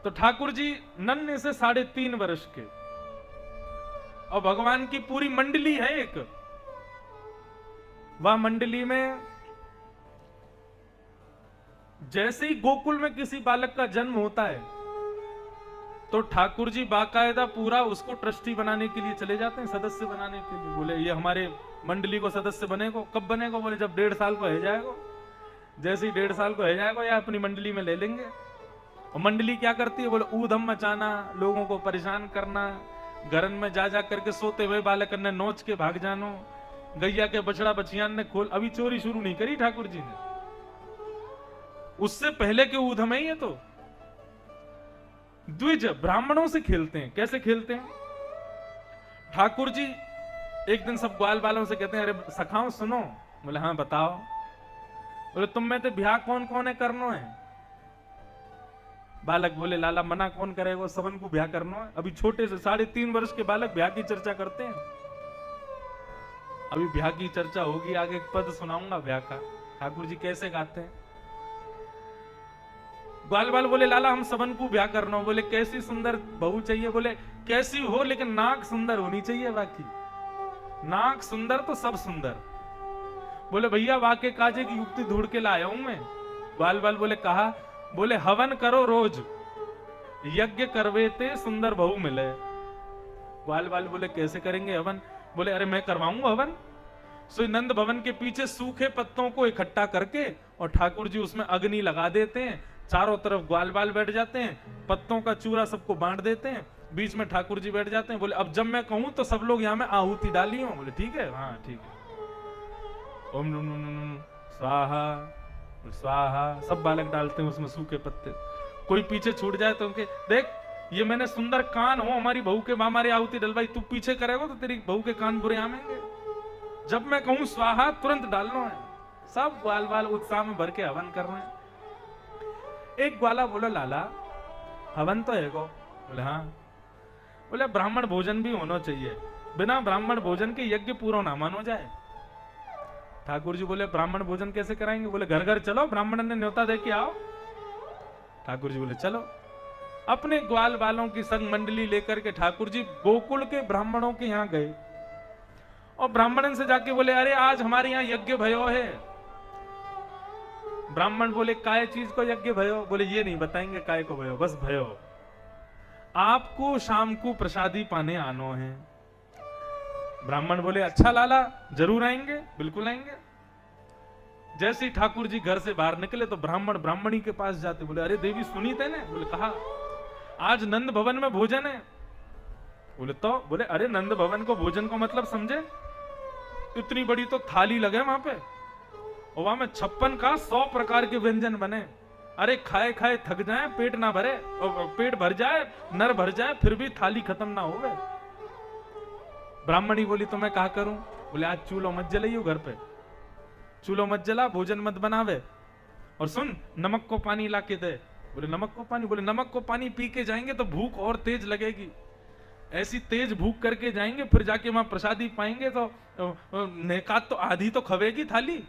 तो ठाकुर जी नन्हे से 3.5 वर्ष के, और भगवान की पूरी मंडली है एक। वह मंडली में जैसे ही गोकुल में किसी बालक का जन्म होता है तो ठाकुर जी बाकायदा पूरा उसको ट्रस्टी बनाने के लिए चले जाते हैं, सदस्य बनाने के लिए। बोले ये हमारे मंडली को सदस्य बनेगा। कब बनेगा? बोले जब 1.5 साल को हो जाएगा। जैसे ही 1.5 साल को हो जाएगा या अपनी मंडली में ले लेंगे। और मंडली क्या करती है? बोले ऊधम मचाना, लोगों को परेशान करना, घरन में जा जा करके सोते हुए बालक ने नोच के भाग जानो, गैया के बछड़ा बछियान ने खोल। अभी चोरी शुरू नहीं करी ठाकुर जी ने, उससे पहले के ऊधम है ये। तो द्विज ब्राह्मणों से खेलते हैं। कैसे खेलते हैं? ठाकुर जी एक दिन सब ग्वाल बालों से कहते हैं, अरे सखाओ सुनो। बोले हाँ बताओ। बोले तुम में तो ब्याह कौन कौन है करनो है? बालक बोले लाला मना कौन करेगा, सबन को ब्याह करना है। अभी छोटे से 3.5 वर्ष के बालक ब्याह की चर्चा करते हैं। अभी ब्याह की चर्चा होगी, आगे एक पद सुनाऊंगा ब्याह का, ठाकुर जी कैसे गाते हैं। ग्वाल बाल बोले लाला हम सबन को ब्याह करना। बोले कैसी सुंदर बहू चाहिए? बोले कैसी हो लेकिन नाक सुंदर होनी चाहिए। बाकी नाक सुंदर तो सब सुंदर। बोले भैया वाके काजे की युक्ति ढूंढ के लाया हूं मैं। ग्वाल बाल बोले कहा? बोले हवन करो रोज, यज्ञ करवेते सुंदर बहू मिले। ग्वाल बाल बोले कैसे करेंगे हवन? बोले अरे मैं करवाऊंगा हवन। सो नंद भवन के पीछे सूखे पत्तों को इकट्ठा करके और ठाकुर जी उसमें अग्नि लगा देते हैं। चारों तरफ ग्वाल बाल बैठ जाते हैं, पत्तों का चूरा सबको बांट देते हैं, बीच में ठाकुर जी बैठ जाते हैं। बोले अब जब मैं कहूं तो सब लोग यहाँ में आहुति डाली हो। बोले ठीक है, हाँ ठीक है। ओम नम नम नम स्वाहा स्वाहा, सब बालक डालते हैं उसमें सूखे पत्ते। कोई पीछे छूट जाए तो उनके देख ये मैंने सुंदर कान हो हमारी बहू के, हमारी आहुति डलवाई, तू पीछे करेगा तो तेरी बहू के कान बुरे आमेंगे। जब मैं कहूं स्वाहा तुरंत डालना है। सब ग्वाल बाल उत्साह में भर के हवन कर रहे हैं। एक ग्वाला बोला लाला हवन तो है को? बोले हाँ। बोले ब्राह्मण भोजन भी होना चाहिए, बिना ब्राह्मण भोजन के यज्ञ पूरा ना मानो जाए। ठाकुर जी बोले ब्राह्मण भोजन कैसे कराएंगे? बोले घर घर चलो, ब्राह्मण ने न्योता दे के आओ। ठाकुर जी बोले चलो। अपने ग्वाल बालों की संग मंडली लेकर के ठाकुर जी गोकुल के ब्राह्मणों के यहाँ गए और ब्राह्मण से जाके बोले अरे आज हमारे यहाँ यज्ञ भयो है। ब्राह्मण बोले काय चीज को यज्ञ भयो? बोले ये नहीं बताएंगे काय को भयो, बस भयो आपको शाम को प्रसादी पाने आनो है। ब्राह्मण बोले अच्छा लाला जरूर आएंगे, बिल्कुल आएंगे। जैसे ही ठाकुर जी घर से बाहर निकले तो ब्राह्मण ब्राह्मणी के पास जाते, बोले अरे देवी सुनी तेने? बोले कहा आज नंद भवन में भोजन है। बोले तो? बोले अरे नंद भवन को भोजन को मतलब समझे? इतनी बड़ी तो थाली लगे वहां पे और वहां में 56 का 100 प्रकार के व्यंजन बने। अरे खाए खाए थक जाए, पेट ना भरे, और पेट भर जाए, नर भर जाए, फिर भी थाली खत्म ना हो गए। ब्राह्मणी बोली तो मैं कहा करूं? बोले आज चूल्हो मत जलाइयो, घर पे चूल्हो मत जला, भोजन मत बनावे, और सुन नमक को पानी ला के दे। बोले नमक को पानी? बोले नमक को पानी पी के जाएंगे तो भूख और तेज लगेगी, ऐसी तेज भूख करके जाएंगे, फिर जाके वहां प्रसादी पाएंगे तो नेकात तो आधी तो खवेगी थाली।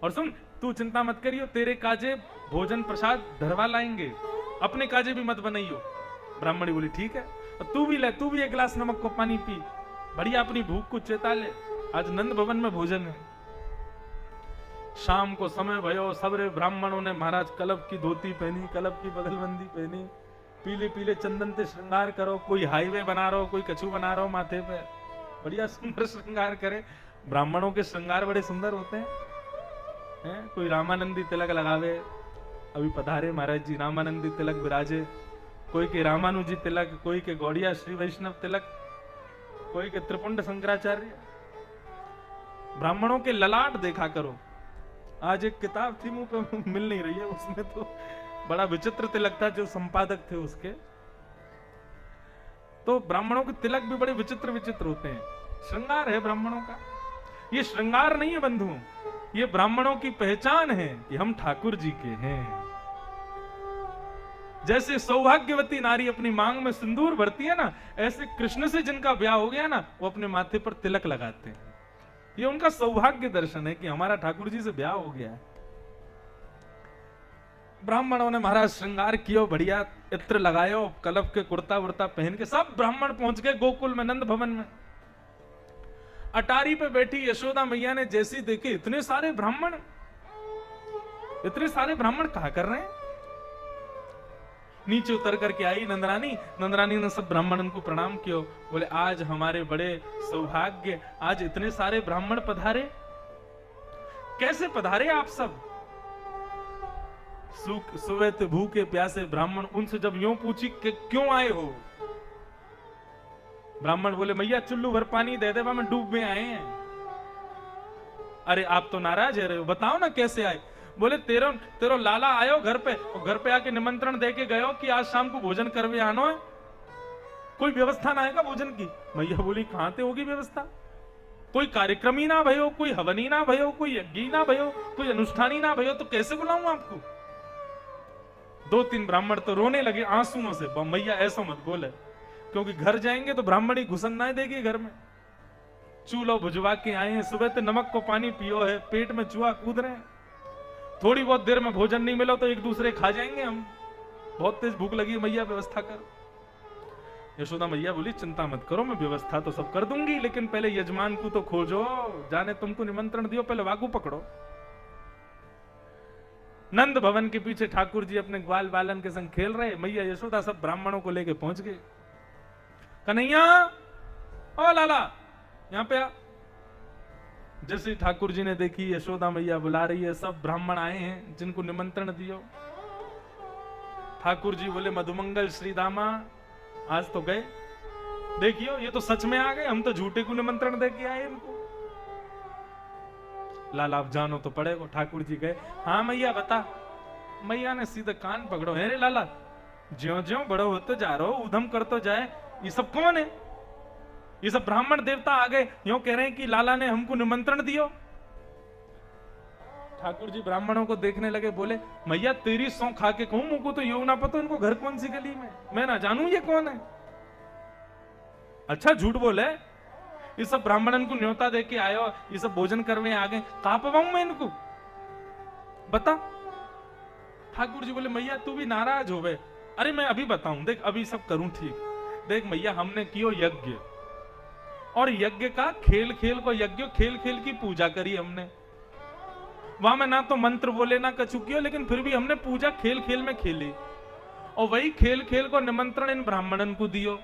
और सुन तू चिंता मत करियो, तेरे काजे भोजन प्रसाद धरवा लाएंगे, अपने काजे भी मत बनाइयो। ब्राह्मणी बोली ठीक है। तू भी ले, तू भी एक गिलास नमक को पानी पी, बढ़िया अपनी भूख को चेता ले, आज नंद भवन में भोजन है। शाम को समय भयो, सबरे ब्राह्मणों ने महाराज कलब की धोती पहनी, कलब की बगलबंदी पहनी, पीले पीले चंदन से श्रृंगार करो, कोई हाईवे बना रहा हो, कोई कछू बना रहा हो माथे पे, बढ़िया सुंदर श्रृंगार करे। ब्राह्मणों के श्रृंगार बड़े सुंदर होते हैं। कोई रामानंदी तिलक लगावे, अभी पधारे महाराज जी रामानंदी तिलक विराजे, कोई के रामानुजी तिलक, कोई के गौड़िया श्री वैष्णव तिलक, कोई के त्रिपुंड शंकराचार्य। ब्राह्मणों के ललाट देखा करो। आज एक किताब थी मुंह पे मिल नहीं रही है, उसमें तो बड़ा विचित्र तिलक था, जो संपादक थे उसके। तो ब्राह्मणों के तिलक भी बड़े विचित्र विचित्र होते हैं। श्रृंगार है ब्राह्मणों का। ये श्रृंगार नहीं है बंधु, ये ब्राह्मणों की पहचान है कि हम ठाकुर जी के हैं। जैसे सौभाग्यवती नारी अपनी मांग में सिंदूर भरती है ना, ऐसे कृष्ण से जिनका ब्याह हो गया ना, वो अपने माथे पर तिलक लगाते हैं। ये उनका सौभाग्य दर्शन है कि हमारा ठाकुर जी से ब्याह हो गया है। ब्राह्मणों ने महाराज श्रृंगार कियो, बढ़िया इत्र लगायो, कलप के कुर्ता वुर्ता पहन के सब ब्राह्मण पहुंच गए गोकुल में, नंद भवन में। अटारी पे बैठी यशोदा मैया ने जैसी देखे इतने सारे ब्राह्मण कहा कर रहे हैं। नीचे उतर करके आई नंदरानी, नंदरानी ने सब ब्राह्मणों को प्रणाम किया, बोले आज हमारे बड़े सौभाग्य, आज इतने सारे ब्राह्मण पधारे। कैसे पधारे आप सब? सुबह भूखे प्यासे ब्राह्मण, उनसे जब यूं पूछी कि क्यों आए हो, ब्राह्मण बोले मैया चुल्लू भर पानी दे दे, में डूब में आए हैं। अरे आप तो नाराज है रहे हो, बताओ ना कैसे आए। बोले तेरो लाला आयो घर पे, और घर पे आके निमंत्रण दे के गयो कि आज शाम को भोजन करवे आनो है, कोई व्यवस्था ना है भोजन की। मैया बोली कहां ते होगी व्यवस्था, कोई कार्यक्रम ही ना भयो, कोई हवन ही ना भयो, कोई यज्ञ ही ना भयो, कोई अनुष्ठान ही ना भयो, तो कैसे बुलाऊं आपको। 2-3 ब्राह्मण तो रोने लगे आंसुओं से, मैया ऐसा मत बोले, क्योंकि घर जाएंगे तो ब्राह्मण ही घुसन ना देगी घर में। चूल्हो भुजवा के आए हैं, सुबह तो नमक को पानी पियो है, पेट में चूहा कूद रहे हैं, थोड़ी बहुत देर में भोजन नहीं मिला तो एक दूसरे खा जाएंगे हम, बहुत तेज भूख लगी, मैया व्यवस्था कर। यशोदा मैया बोली चिंता मत करो, मैं व्यवस्था तो सब कर दूंगी, लेकिन पहले यजमान को तो खोजो, जाने तुमको निमंत्रण दियो, पहले वागू पकड़ो। नंद भवन के पीछे ठाकुर जी अपने ग्वाल बालन के संग खेल रहे, मैया यशोदा सब ब्राह्मणों को लेके पहुंच गए। कन्हैया, ओ लाला यहां पे आ। जैसे ठाकुर जी ने देखी यशोदा मैया बुला रही है, सब ब्राह्मण आए हैं जिनको निमंत्रण दियो। ठाकुर जी बोले मधुमंगल श्री दामा, आज तो गए, देखियो ये तो सच में आ गए, हम तो झूठे को निमंत्रण दे के आए इनको। लाला आप जानो तो पड़ेगा। ठाकुर जी गए, हाँ मैया बता। मैया ने सीधे कान पकड़ो, है रे लाला, ज्यो ज्यो बड़ो होते जा रहे हो, उधम कर तो जाए, ये सब कौन है? ये सब ब्राह्मण देवता आ गए, यूं कह रहे हैं कि लाला ने हमको निमंत्रण दियो। ठाकुर जी ब्राह्मणों को देखने लगे, बोले मैया तेरी सौं खा के कहूं, मुझको तो यूं ना पता इनको घर कौन सी गली में, मैं ना जानू ये कौन है। अच्छा झूठ बोले, ये सब ब्राह्मणन को न्योता दे के आयो, ये सब भोजन करने आ गए, कहां पवाऊं मैं इनको, बता। ठाकुर जी बोले मैया तू भी नाराज हो गए। अरे मैं अभी बताऊं, देख अभी सब करूं ठीक। देख मैया हमने कियो यज्ञ, और यज्ञ का खेल खेल को यज्ञ, खेल खेल की पूजा करी हमने, वहां में ना तो मंत्र बोले ना कछु कियो, लेकिन फिर भी हमने पूजा खेल खेल में खेली, और वही खेल खेल को निमंत्रण इन ब्राह्मणन को दियो।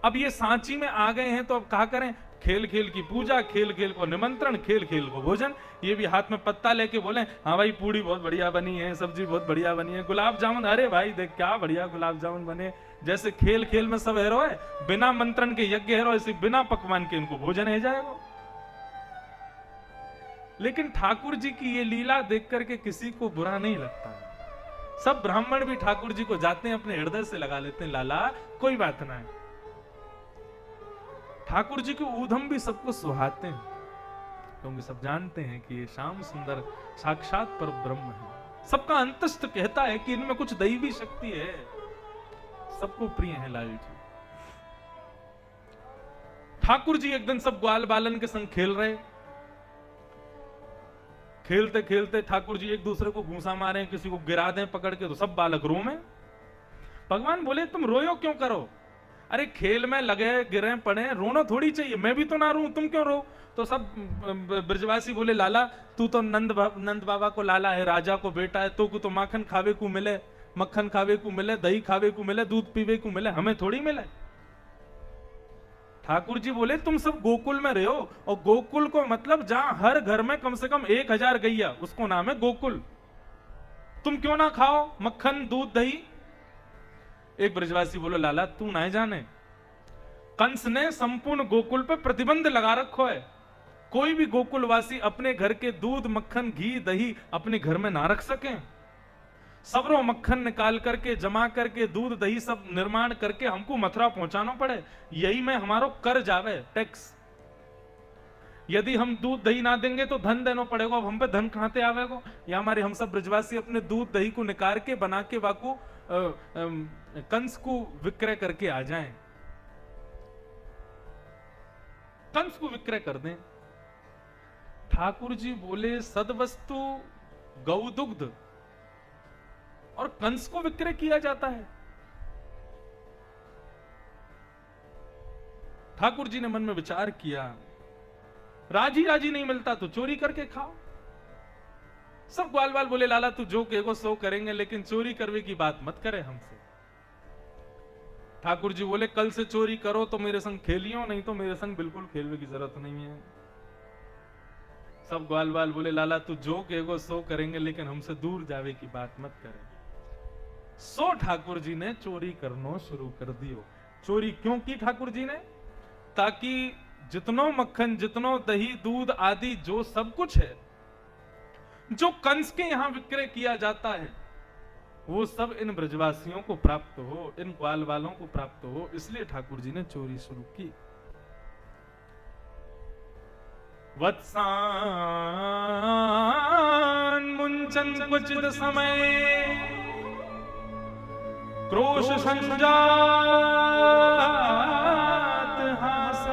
अब ये सांची में आ गए हैं तो अब कहा करें, खेल खेल की पूजा, खेल खेल को निमंत्रण, खेल खेल को भोजन। ये भी हाथ में पत्ता लेके बोले हाँ भाई पूड़ी बहुत बढ़िया बनी है, सब्जी बहुत बढ़िया बनी है, गुलाब जामुन, अरे भाई देख क्या बढ़िया गुलाब जामुन बने। जैसे खेल खेल में सब हेरो है, बिना मंत्रण के यज्ञ हेरो, ऐसे बिना पकवान के इनको भोजन है जाएगा। लेकिन ठाकुर जी की ये लीला देख करके किसी को बुरा नहीं लगता। सब ब्राह्मण भी ठाकुर जी को जाते हैं, अपने हृदय से लगा लेते हैं, लाला कोई बात ना है। ठाकुर जी के ऊधम भी सबको सुहाते हैं, क्योंकि सब जानते हैं कि ये श्याम सुंदर साक्षात पर ब्रह्म है। सबका अंतस्थ कहता है कि इनमें कुछ दैवी शक्ति है, सबको प्रिय है लाल जी। ठाकुर जी एक दिन सब ग्वाल बालन के संग खेल रहे, खेलते खेलते ठाकुर जी एक दूसरे को घूसा मारे, किसी को गिरा दें पकड़ के, तो सब बालक रो में। भगवान बोले तुम रोयो क्यों करो, अरे खेल में लगे गिरे पड़े, रोना थोड़ी चाहिए, मैं भी तो ना रू, तुम क्यों रो। तो सब ब्रजवासी बोले लाला तू तो नंद बाबा को लाला है, राजा को बेटा है, तो को तो माखन खावे को मिले, मक्खन खावे को मिले, दही खावे को मिले, दूध पीवे को मिले, हमें थोड़ी मिले। ठाकुर जी बोले तुम सब गोकुल में रहे हो, और गोकुल को मतलब जहां हर घर में कम से कम 1000 गैया, उसको नाम है गोकुल। तुम क्यों ना खाओ मक्खन दूध दही। एक ब्रजवासी बोलो लाला तू ना जाने, कंस ने संपूर्ण गोकुल पे प्रतिबंध लगा रखो है, कोई भी गोकुलवासी अपने घर के दूध मक्खन घी दही अपने घर में ना रख सके। सबरों मक्खन निकाल करके जमा करके दूध दही सब निर्माण करके हमको मथुरा पहुंचाना पड़े, यही में हमारो कर जावे टैक्स। यदि हम दूध दही ना देंगे तो धन देना पड़ेगा, अब हम पे धन कहां से आवेगा। या हमारे हम सब ब्रजवासी अपने दूध दही को निकाल के बना के वाकू कंस को विक्रय करके आ जाएं, कंस को विक्रय कर दें। ठाकुर जी बोले सदवस्तु गौ दुग्ध और कंस को विक्रय किया जाता है। ठाकुर जी ने मन में विचार किया, राजी राजी नहीं मिलता तो चोरी करके खाओ। सब ग्वाल बाल बोले, लाला तू जो कहेगो सो करेंगे, लेकिन चोरी करने की बात मत करे हमसे। ठाकुर जी बोले, कल से चोरी करो तो मेरे संग खेलियो, नहीं तो मेरे संग बिल्कुल खेलने की जरूरत नहीं है। सब ग्वाल बाल बोले, लाला तू जो कहेगो सो करेंगे, लेकिन हमसे दूर जावे की बात मत करे। सो ठाकुर जी ने चोरी करना शुरू कर दियो। चोरी क्यों की ठाकुर जी ने? ताकि जितनो मक्खन, जितनो दही, दूध आदि जो सब कुछ है, जो कंस के यहां विक्रय किया जाता है, वो सब इन ब्रजवासियों को प्राप्त हो, इन ग्वाल वालों को प्राप्त हो, इसलिए ठाकुर जी ने चोरी शुरू की। वत्सान मुंचन क्वचित समय क्रोश संजात हास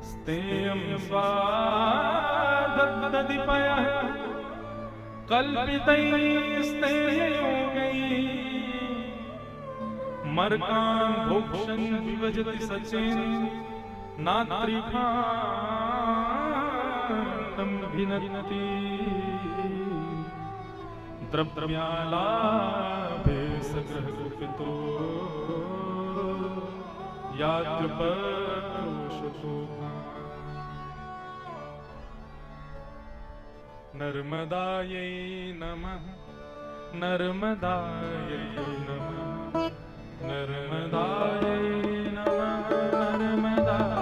स्तेयं स्वाददिपय कल्पितैस्तेयोगै मर्कान् भोक्षन् विभजति सचेन नात्रिकाण्डं भिनत्ति द्रव्यालाभे सगृहकुपितो यात्रपरोषतो। नर्मदायै नमः, नर्मदायै नमः, नर्मदायै नमः, नर्मदायै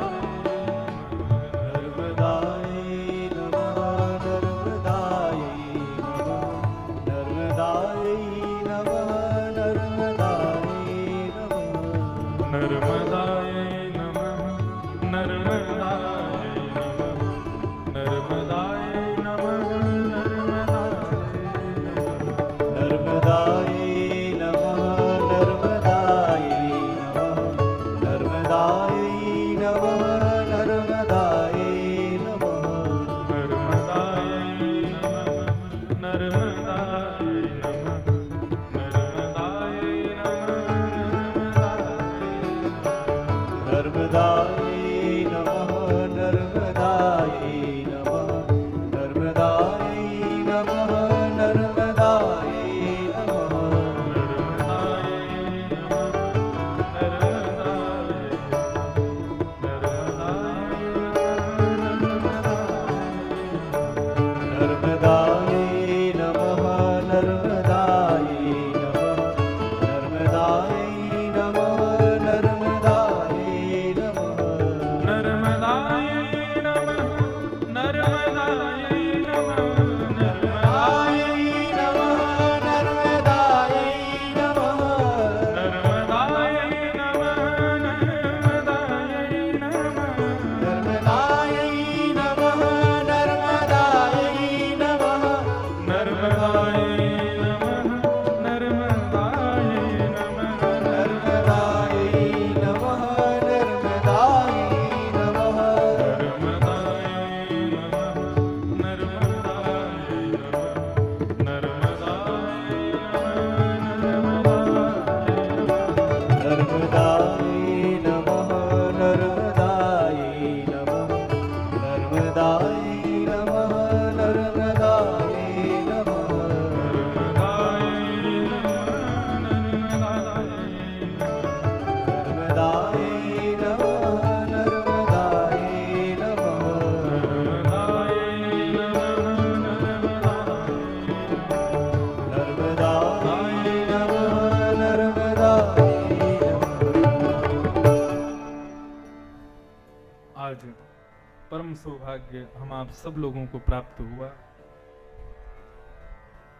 परम सौभाग्य हम आप सब लोगों को प्राप्त हुआ।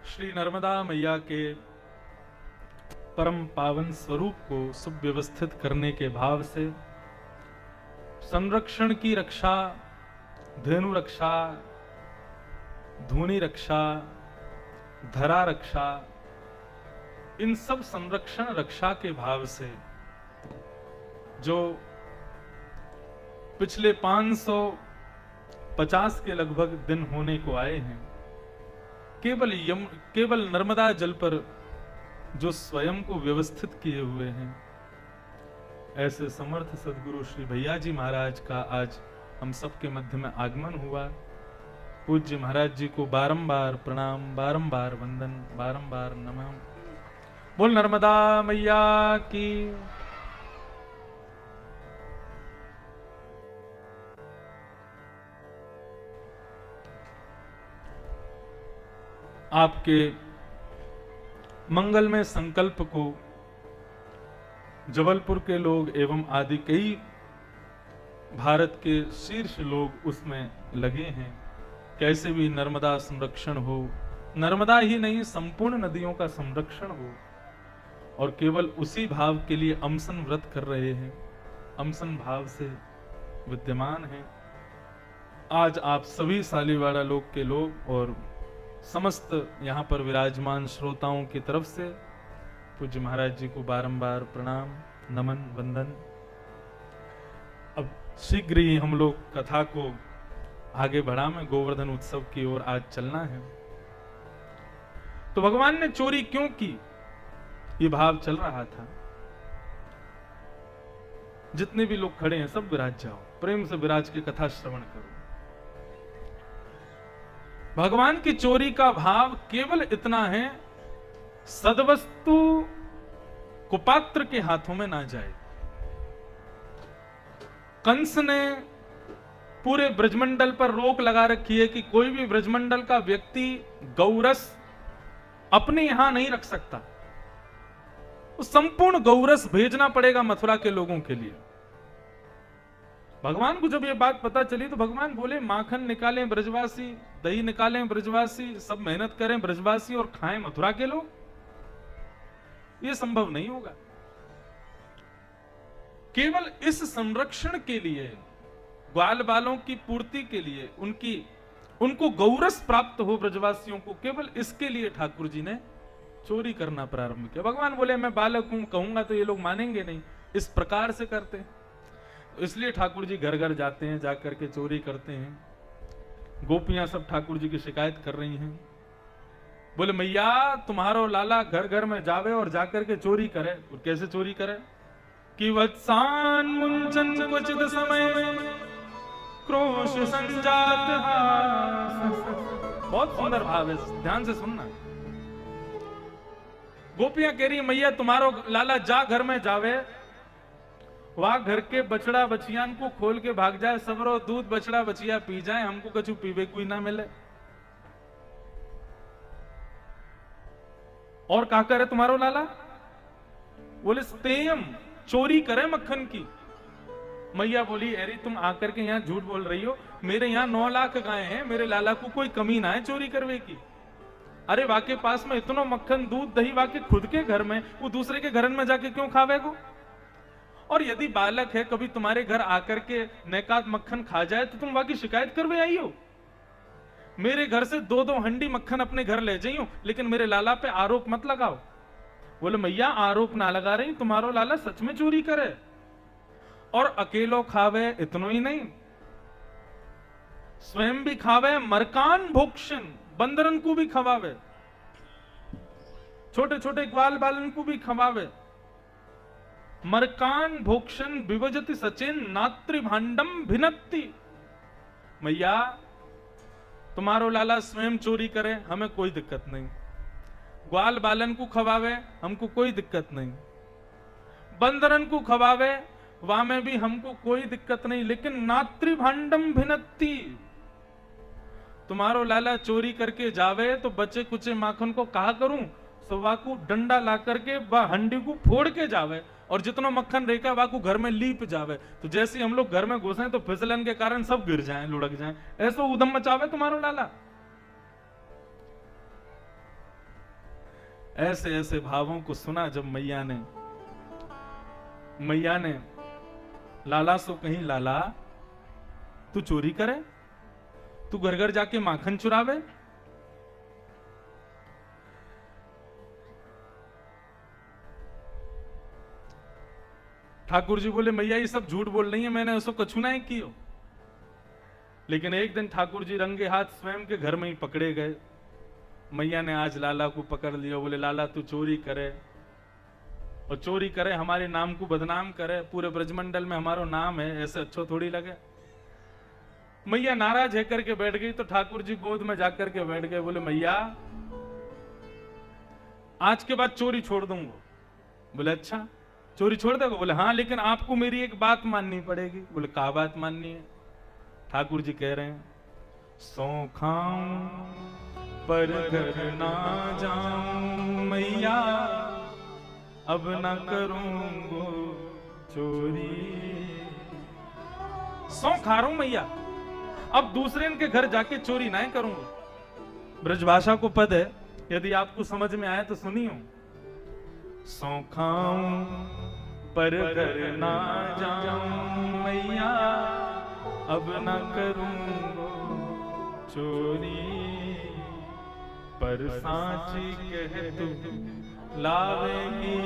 श्री नर्मदा मैया के परम पावन स्वरूप को सुव्यवस्थित करने के भाव से संरक्षण की रक्षा, धेनु रक्षा, धूनी रक्षा, धरा रक्षा, इन सब संरक्षण रक्षा के भाव से जो पिछले 550 के लगभग दिन होने को आए हैं, केवल नर्मदा जल पर जो स्वयं को व्यवस्थित किए हुए हैं, ऐसे समर्थ सदगुरु श्री भैया जी महाराज का आज हम सबके मध्य में आगमन हुआ। पूज्य महाराज जी को बारंबार प्रणाम, बारंबार वंदन, बारंबार नमः। बोल नर्मदा मैया की। आपके मंगलमय संकल्प को जबलपुर के लोग एवं आदि कई भारत के शीर्ष लोग उसमें लगे हैं। कैसे भी नर्मदा संरक्षण हो, नर्मदा ही नहीं संपूर्ण नदियों का संरक्षण हो, और केवल उसी भाव के लिए अमसन व्रत कर रहे हैं, अमसन भाव से विद्यमान हैं। आज आप सभी सालीवाड़ा लोग के लोग और समस्त यहाँ पर विराजमान श्रोताओं की तरफ से पूज्य महाराज जी को बारंबार प्रणाम, नमन, वंदन। अब शीघ्र ही हम लोग कथा को आगे बढ़ा में गोवर्धन उत्सव की ओर आज चलना है। तो भगवान ने चोरी क्यों की, ये भाव चल रहा था। जितने भी लोग खड़े हैं सब विराज जाओ, प्रेम से विराज की कथा श्रवण करो। भगवान की चोरी का भाव केवल इतना है, सदवस्तु कुपात्र के हाथों में ना जाए। कंस ने पूरे ब्रजमंडल पर रोक लगा रखी है कि कोई भी ब्रजमंडल का व्यक्ति गौरस अपने यहां नहीं रख सकता। वो संपूर्ण गौरस भेजना पड़ेगा मथुरा के लोगों के लिए। भगवान को जब ये बात पता चली तो भगवान बोले, माखन निकालें ब्रजवासी, दही निकालें ब्रजवासी, सब मेहनत करें ब्रजवासी और खाएं मथुरा के लोग। ये संभव नहीं होगा। केवल इस संरक्षण के लिए, ग्वाल बालों की पूर्ति के लिए, उनको गौरस प्राप्त हो ब्रजवासियों को, केवल इसके लिए ठाकुर जी ने चोरी करना प्रारंभ किया। भगवान बोले, मैं बालक हूं, कहूंगा तो ये लोग मानेंगे नहीं, इस प्रकार से करते हैं। इसलिए ठाकुर जी घर घर जाते हैं, जाकर के चोरी करते हैं। गोपियां सब ठाकुर जी की शिकायत कर रही हैं। बोले, मैया तुम्हारो लाला घर घर में जावे और जाकर के चोरी करे। और कैसे चोरी करे? कि वत्सान मुंचन क्वचित समय क्रोश संजात हास। बहुत सुंदर भाव है, ध्यान से सुनना। गोपियां कह रही, मैया तुम्हारो लाला जा घर में जावे, वहां घर के बछड़ा बछियान को खोल के भाग जाए, सबरो दूध बछड़ा बछिया पी जाए, हमको कछु पीवे कोई ना मिले। और क्या करे तुम्हारो लाला? बोले, स्तेयम, चोरी करे मक्खन की। मैया बोली, अरे तुम आकर के यहाँ झूठ बोल रही हो, मेरे यहाँ 9 लाख गाय हैं, मेरे लाला को कोई कमी ना है चोरी करवे की। अरे वाके पास में इतना मक्खन दूध दही वाके खुद के घर में, वो दूसरे के घर में जाके क्यों खावेगो? और यदि बालक है कभी तुम्हारे घर आकर के नेकात मक्खन खा जाए तो तुम वाकी शिकायत करवे आई हो? मेरे घर से 2-2 हंडी मक्खन अपने घर ले जाइयो, लेकिन मेरे लाला पे आरोप मत लगाओ। बोले, मैया आरोप ना लगा रही, तुम्हारो लाला सच में चोरी करे। और अकेलो खावे इतनो ही नहीं, स्वयं भी खावे, मरकान भोक्षण, बंदरन को भी खवावे, छोटे छोटे ग्वाल बालन को भी खवावे। मरकान भोक्षण विभजति सचेन नात्री भांडम भिन्नति। मैया तुम्हारो लाला स्वयं चोरी करे, हमें कोई दिक्कत नहीं। ग्वाल बालन को खवावे, हमको कोई दिक्कत नहीं। बंदरन को खवावे, वहां में भी हमको कोई दिक्कत नहीं। लेकिन नात्री भांडम भिन्नति, तुम्हारो लाला चोरी करके जावे तो बचे कुचे माखन को कहा करूं, सो वाकू डंडा ला करके हंडी को फोड़ के जावे, और जितना मक्खन रेखा वाकू घर में लीप जावे। तो जैसे हम लोग घर में घुसे तो फिसलन के कारण सब गिर जाएं, लुढ़क जाएं, ऐसा उदम मचावे तुम्हारो लाला। ऐसे ऐसे भावों को सुना जब मैया ने लाला सो कहीं, लाला तू चोरी करे, तू घर घर जाके माखन चुरावे। ठाकुर जी बोले, मैया ये सब झूठ बोल रही है, मैंने उसको कछु ना की हो। लेकिन एक दिन ठाकुर जी रंगे हाथ स्वयं के घर में ही पकड़े गए मैया ने आज लाला को पकड़ लिया, बोले लाला तू चोरी करे, और चोरी करे हमारे नाम को बदनाम करे, पूरे ब्रजमंडल में हमारा नाम है, ऐसे अच्छो थोड़ी लगे। मैया नाराज है करके बैठ गई, तो ठाकुर जी गोद में जाकर के बैठ गए, बोले मैया आज के बाद चोरी छोड़ दूंगा। बोले अच्छा चोरी छोड़ देगा? बोले हाँ, लेकिन आपको मेरी एक बात माननी पड़ेगी। बोले क्या बात माननी है? ठाकुर जी कह रहे हैं सौ खाऊं पर घर ना जाऊं मैया, अब ना करूंगो चोरी। सौ खा रहा हूं मैया, अब दूसरे के घर जाके चोरी ना करूंगा। ब्रजभाषा को पद है, यदि आपको समझ में आए तो सुनियो। सौ खाऊं पर घर ना जाऊं मैया, अब ना करूंगो चोरी। पर सांची कह तू लावेगी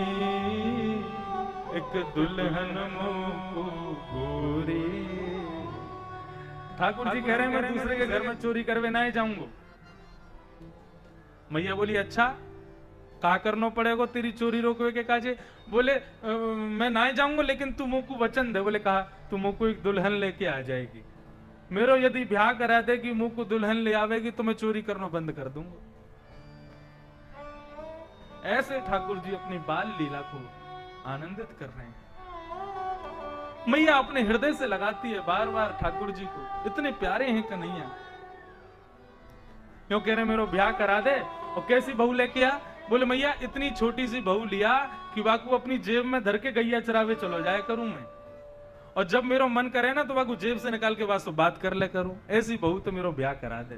एक दुल्हन मोको गोरी। ठाकुर जी कह रहे हैं मैं दूसरे के घर में चोरी करवे ना ही जाऊंगा। मैया बोली अच्छा का करना पड़ेगा तेरी चोरी रोकवे के काजे? बोले मैं ना ही जाऊंगा, लेकिन तू मोको वचन दे। बोले कहा तू मोको एक दुल्हन लेके आ जाएगी, मेरो यदि ब्याह करा दे कि मोको दुल्हन ले आवेगी तो मैं चोरी करना बंद कर दूंगा। ऐसे ठाकुर जी अपनी बाल लीला को आनंदित कर रहे हैं। मैया अपने हृदय से लगाती है बार बार ठाकुर जी को, इतने प्यारे हैं कन्हैया। क्यों कह रहे मेरो ब्याह करा दे, और कैसी बहू लेके आ? बोले मैया इतनी छोटी सी बहू लिया कि वाकू अपनी जेब में धर के गैया चरावे चलो जाए करूं मैं, और जब मेरो मन करे ना तो वाकू जेब से निकाल के वास्तव बात कर ले करूं। ऐसी बहू तो मेरो ब्याह करा दे।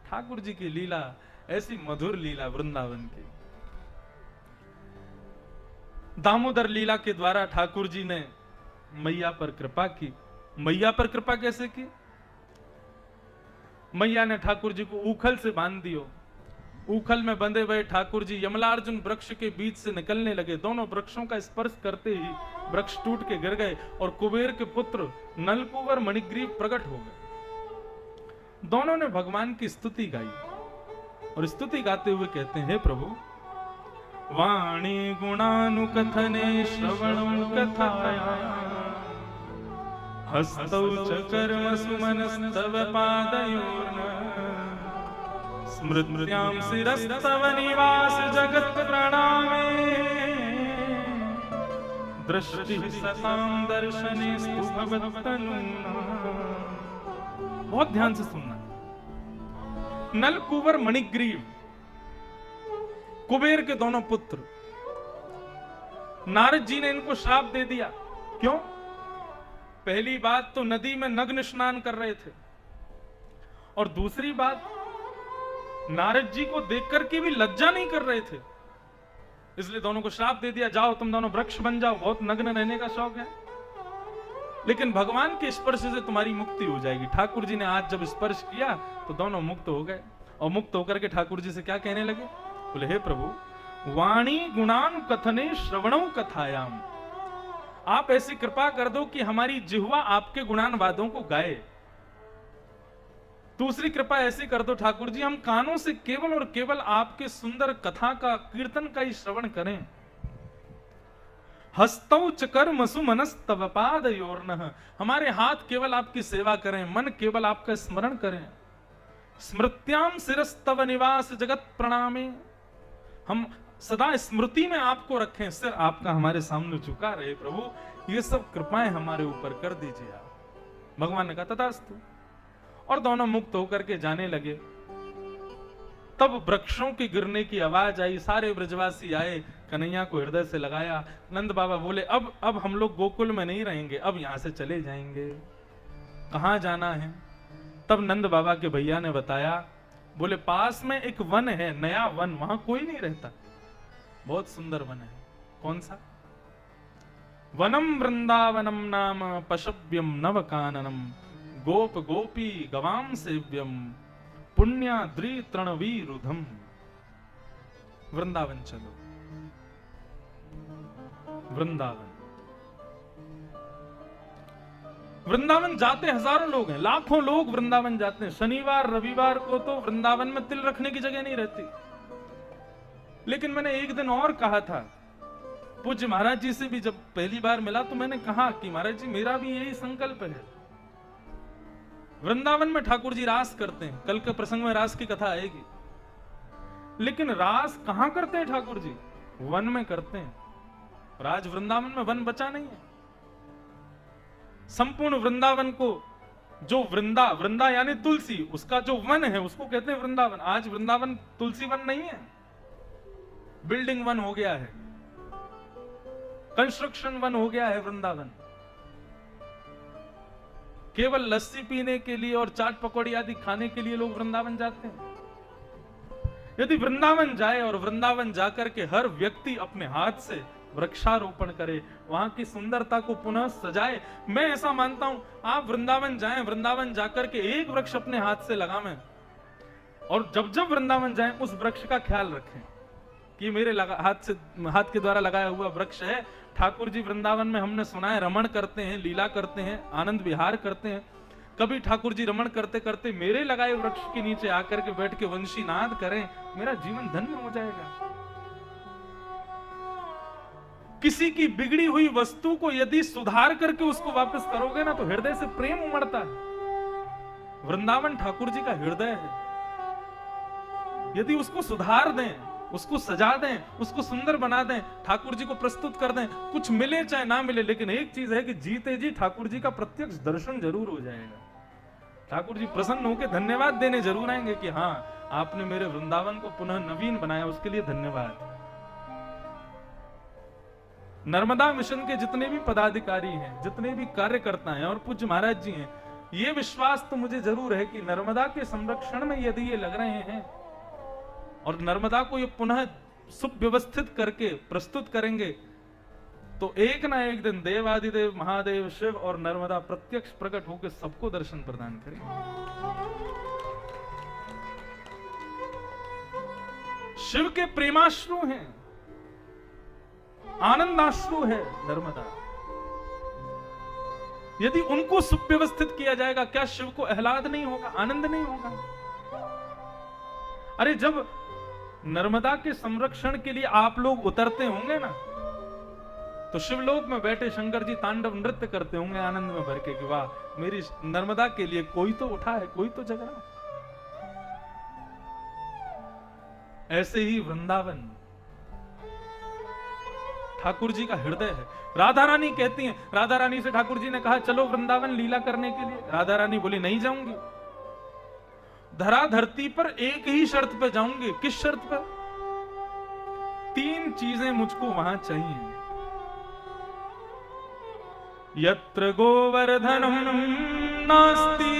ठाकुर जी की लीला ऐसी मधुर लीला वृंदावन की। दामोदर लीला के द्वारा ठाकुर जी ने मैया पर कृपा की। मैया पर कृपा कैसे की? मैया ने ठाकुर जी को ऊखल से बांध दियो। ऊखल में बंधे हुए ठाकुर जी यमलार्जुन वृक्ष के बीच से निकलने लगे। दोनों वृक्षों का स्पर्श करते ही वृक्ष टूट के गिर गए और कुबेर के पुत्र नलकुवर मणिग्रीव प्रकट हो गए। दोनों ने भगवान की स्तुति गाई और स्तुति गाते हुए कहते हैं, हे प्रभु वाणी गुणानुकथने श्रवणं कथाया, हस्तौ च कर्म सुमनस्तव पादयोर्न, स्मृत्यां शिरस्तव निवास जगत् प्रणामे, दृष्टि सतां दर्शनेस्तु भवत्तनूना। बहुत ध्यान से सुनना। नलकुवर मणिग्रीव कुबेर के दोनों पुत्र, नारद जी ने इनको श्राप दे दिया। क्यों? पहली बात तो नदी में नग्न स्नान कर रहे थे, और दूसरी बात नारद जी को देखकर के भी लज्जा नहीं कर रहे थे, इसलिए दोनों को श्राप दे दिया, जाओ तुम दोनों वृक्ष बन जाओ, बहुत नग्न रहने का शौक है, लेकिन भगवान के स्पर्श से तुम्हारी मुक्ति हो जाएगी। ठाकुर जी ने आज जब स्पर्श किया तो दोनों मुक्त हो गए, और मुक्त होकर के ठाकुर जी से क्या कहने लगे? बोले हे प्रभु वाणी गुणान कथने श्रवणों कथायाम, आप ऐसी कृपा कर दो कि हमारी जिह्वा आपके गुणानवादों को गाए। दूसरी कृपा ऐसी कर दो ठाकुर जी, हम कानों से केवल और केवल आपके सुंदर कथा का कीर्तन का ही श्रवण करें। हस्तौ च कर्म सुमनस्तव पादयोर्नः, हमारे हाथ केवल आपकी सेवा करें, मन केवल आपका स्मरण करें। स्मृत्याम शिरस्तव निवास जगत प्रणामे, हम सदा स्मृति में आपको रखें, सिर आपका हमारे सामने झुका रहे। प्रभु ये सब कृपाएं हमारे ऊपर कर दीजिए आप। भगवान ने कहा तथास्तु, और दोनों मुक्त होकर के जाने लगे। तब वृक्षों के गिरने की आवाज आई, सारे ब्रजवासी आए, कन्हैया को हृदय से लगाया। नंद बाबा बोले अब हम लोग गोकुल में नहीं रहेंगे, अब यहां से चले जाएंगे। कहां जाना है? तब नंद बाबा के भैया ने बताया, बोले पास में एक वन है, नया वन, वहां कोई नहीं रहता, बहुत सुंदर वन है। कौन सा? वनम वृंदावनम नाम पशव्यम नव काननम, गोप गोपी गवाम सेव्यम, पुण्याद्रि तृणवीरुधम। वृंदावन चलो, वृंदावन। वृंदावन जाते हजारों लोग हैं, लाखों लोग वृंदावन जाते हैं। शनिवार रविवार को तो वृंदावन में तिल रखने की जगह नहीं रहती। लेकिन मैंने एक दिन और कहा था, पूज्य महाराज जी से भी जब पहली बार मिला तो मैंने कहा कि महाराज जी मेरा भी यही संकल्प है। वृंदावन में ठाकुर जी रास करते हैं, कल के प्रसंग में रास की कथा आएगी, लेकिन रास कहां करते हैं ठाकुर जी? वन में करते हैं। राज वृंदावन में वन बचा नहीं है। संपूर्ण वृंदावन को जो वृंदा यानी तुलसी, उसका जो वन है उसको कहते हैं वृंदावन। आज वृंदावन तुलसी वन नहीं है, बिल्डिंग वन हो गया है, कंस्ट्रक्शन वन हो गया है वृंदावन। केवल लस्सी पीने के लिए और चाट पकौड़ी आदि खाने के लिए लोग वृंदावन जाते हैं। यदि वृंदावन जाए और वृंदावन जाकर के हर व्यक्ति अपने हाथ से वृक्षारोपण करे, वहां की सुंदरता को पुनः सजाए, मैं ऐसा मानता हूं आप वृंदावन जाएं, वृंदावन जाकर के एक वृक्ष अपने हाथ से लगावें और जब जब वृंदावन जाएं उस वृक्ष का ख्याल रखें कि मेरे हाथ के द्वारा लगाया हुआ वृक्ष है। ठाकुर जी वृंदावन में हमने सुना है रमण करते हैं, लीला करते हैं, आनंद विहार करते हैं। कभी ठाकुर जी रमण करते करते मेरे लगाए वृक्ष के नीचे आकर के बैठ के वंशी नाद करें, मेरा जीवन धन्य हो जाएगा। किसी की बिगड़ी हुई वस्तु को यदि सुधार करके उसको वापस करोगे ना तो हृदय से प्रेम उमड़ता है। वृंदावन ठाकुर जी का हृदय है। यदि उसको सुधार दें, उसको सजा दें, उसको सुंदर बना दें, ठाकुर जी को प्रस्तुत कर दें, कुछ मिले चाहे ना मिले, लेकिन एक चीज है कि जीते जी ठाकुर जी का प्रत्यक्ष दर्शन जरूर हो जाएगा। ठाकुर जी प्रसन्न होकर धन्यवाद देने जरूर आएंगे कि हाँ आपने मेरे वृंदावन को पुनः नवीन बनाया, उसके लिए धन्यवाद। नर्मदा मिशन के जितने भी पदाधिकारी हैं, जितने भी कार्यकर्ता हैं और पूज्य महाराज जी हैं, ये विश्वास तो मुझे जरूर है कि नर्मदा के संरक्षण में यदि ये लग रहे हैं और नर्मदा को ये पुनः सुव्यवस्थित करके प्रस्तुत करेंगे तो एक ना एक दिन देवादिदेव महादेव शिव और नर्मदा प्रत्यक्ष प्रकट होकर सबको दर्शन प्रदान करेंगे। शिव के प्रेमाश्रु हैं, आनंदाश्रु है नर्मदा। यदि उनको सुव्यवस्थित किया जाएगा, क्या शिव को आह्लाद नहीं होगा, आनंद नहीं होगा? अरे जब नर्मदा के संरक्षण के लिए आप लोग उतरते होंगे ना, तो शिवलोक में बैठे शंकर जी तांडव नृत्य करते होंगे आनंद में भर के कि वाह मेरी नर्मदा के लिए कोई तो उठा है, कोई तो जग रहा है। ऐसे ही वृंदावन ठाकुर जी का हृदय है। राधा रानी कहती हैं, राधा रानी से ठाकुर जी ने कहा चलो वृंदावन लीला करने के लिए। राधा रानी बोली नहीं जाऊंगी, धरा धरती पर एक ही शर्त पे जाऊंगी। किस शर्त पे? 3 चीजें मुझको वहां चाहिए। यत्र गोवर्धनम नास्ति,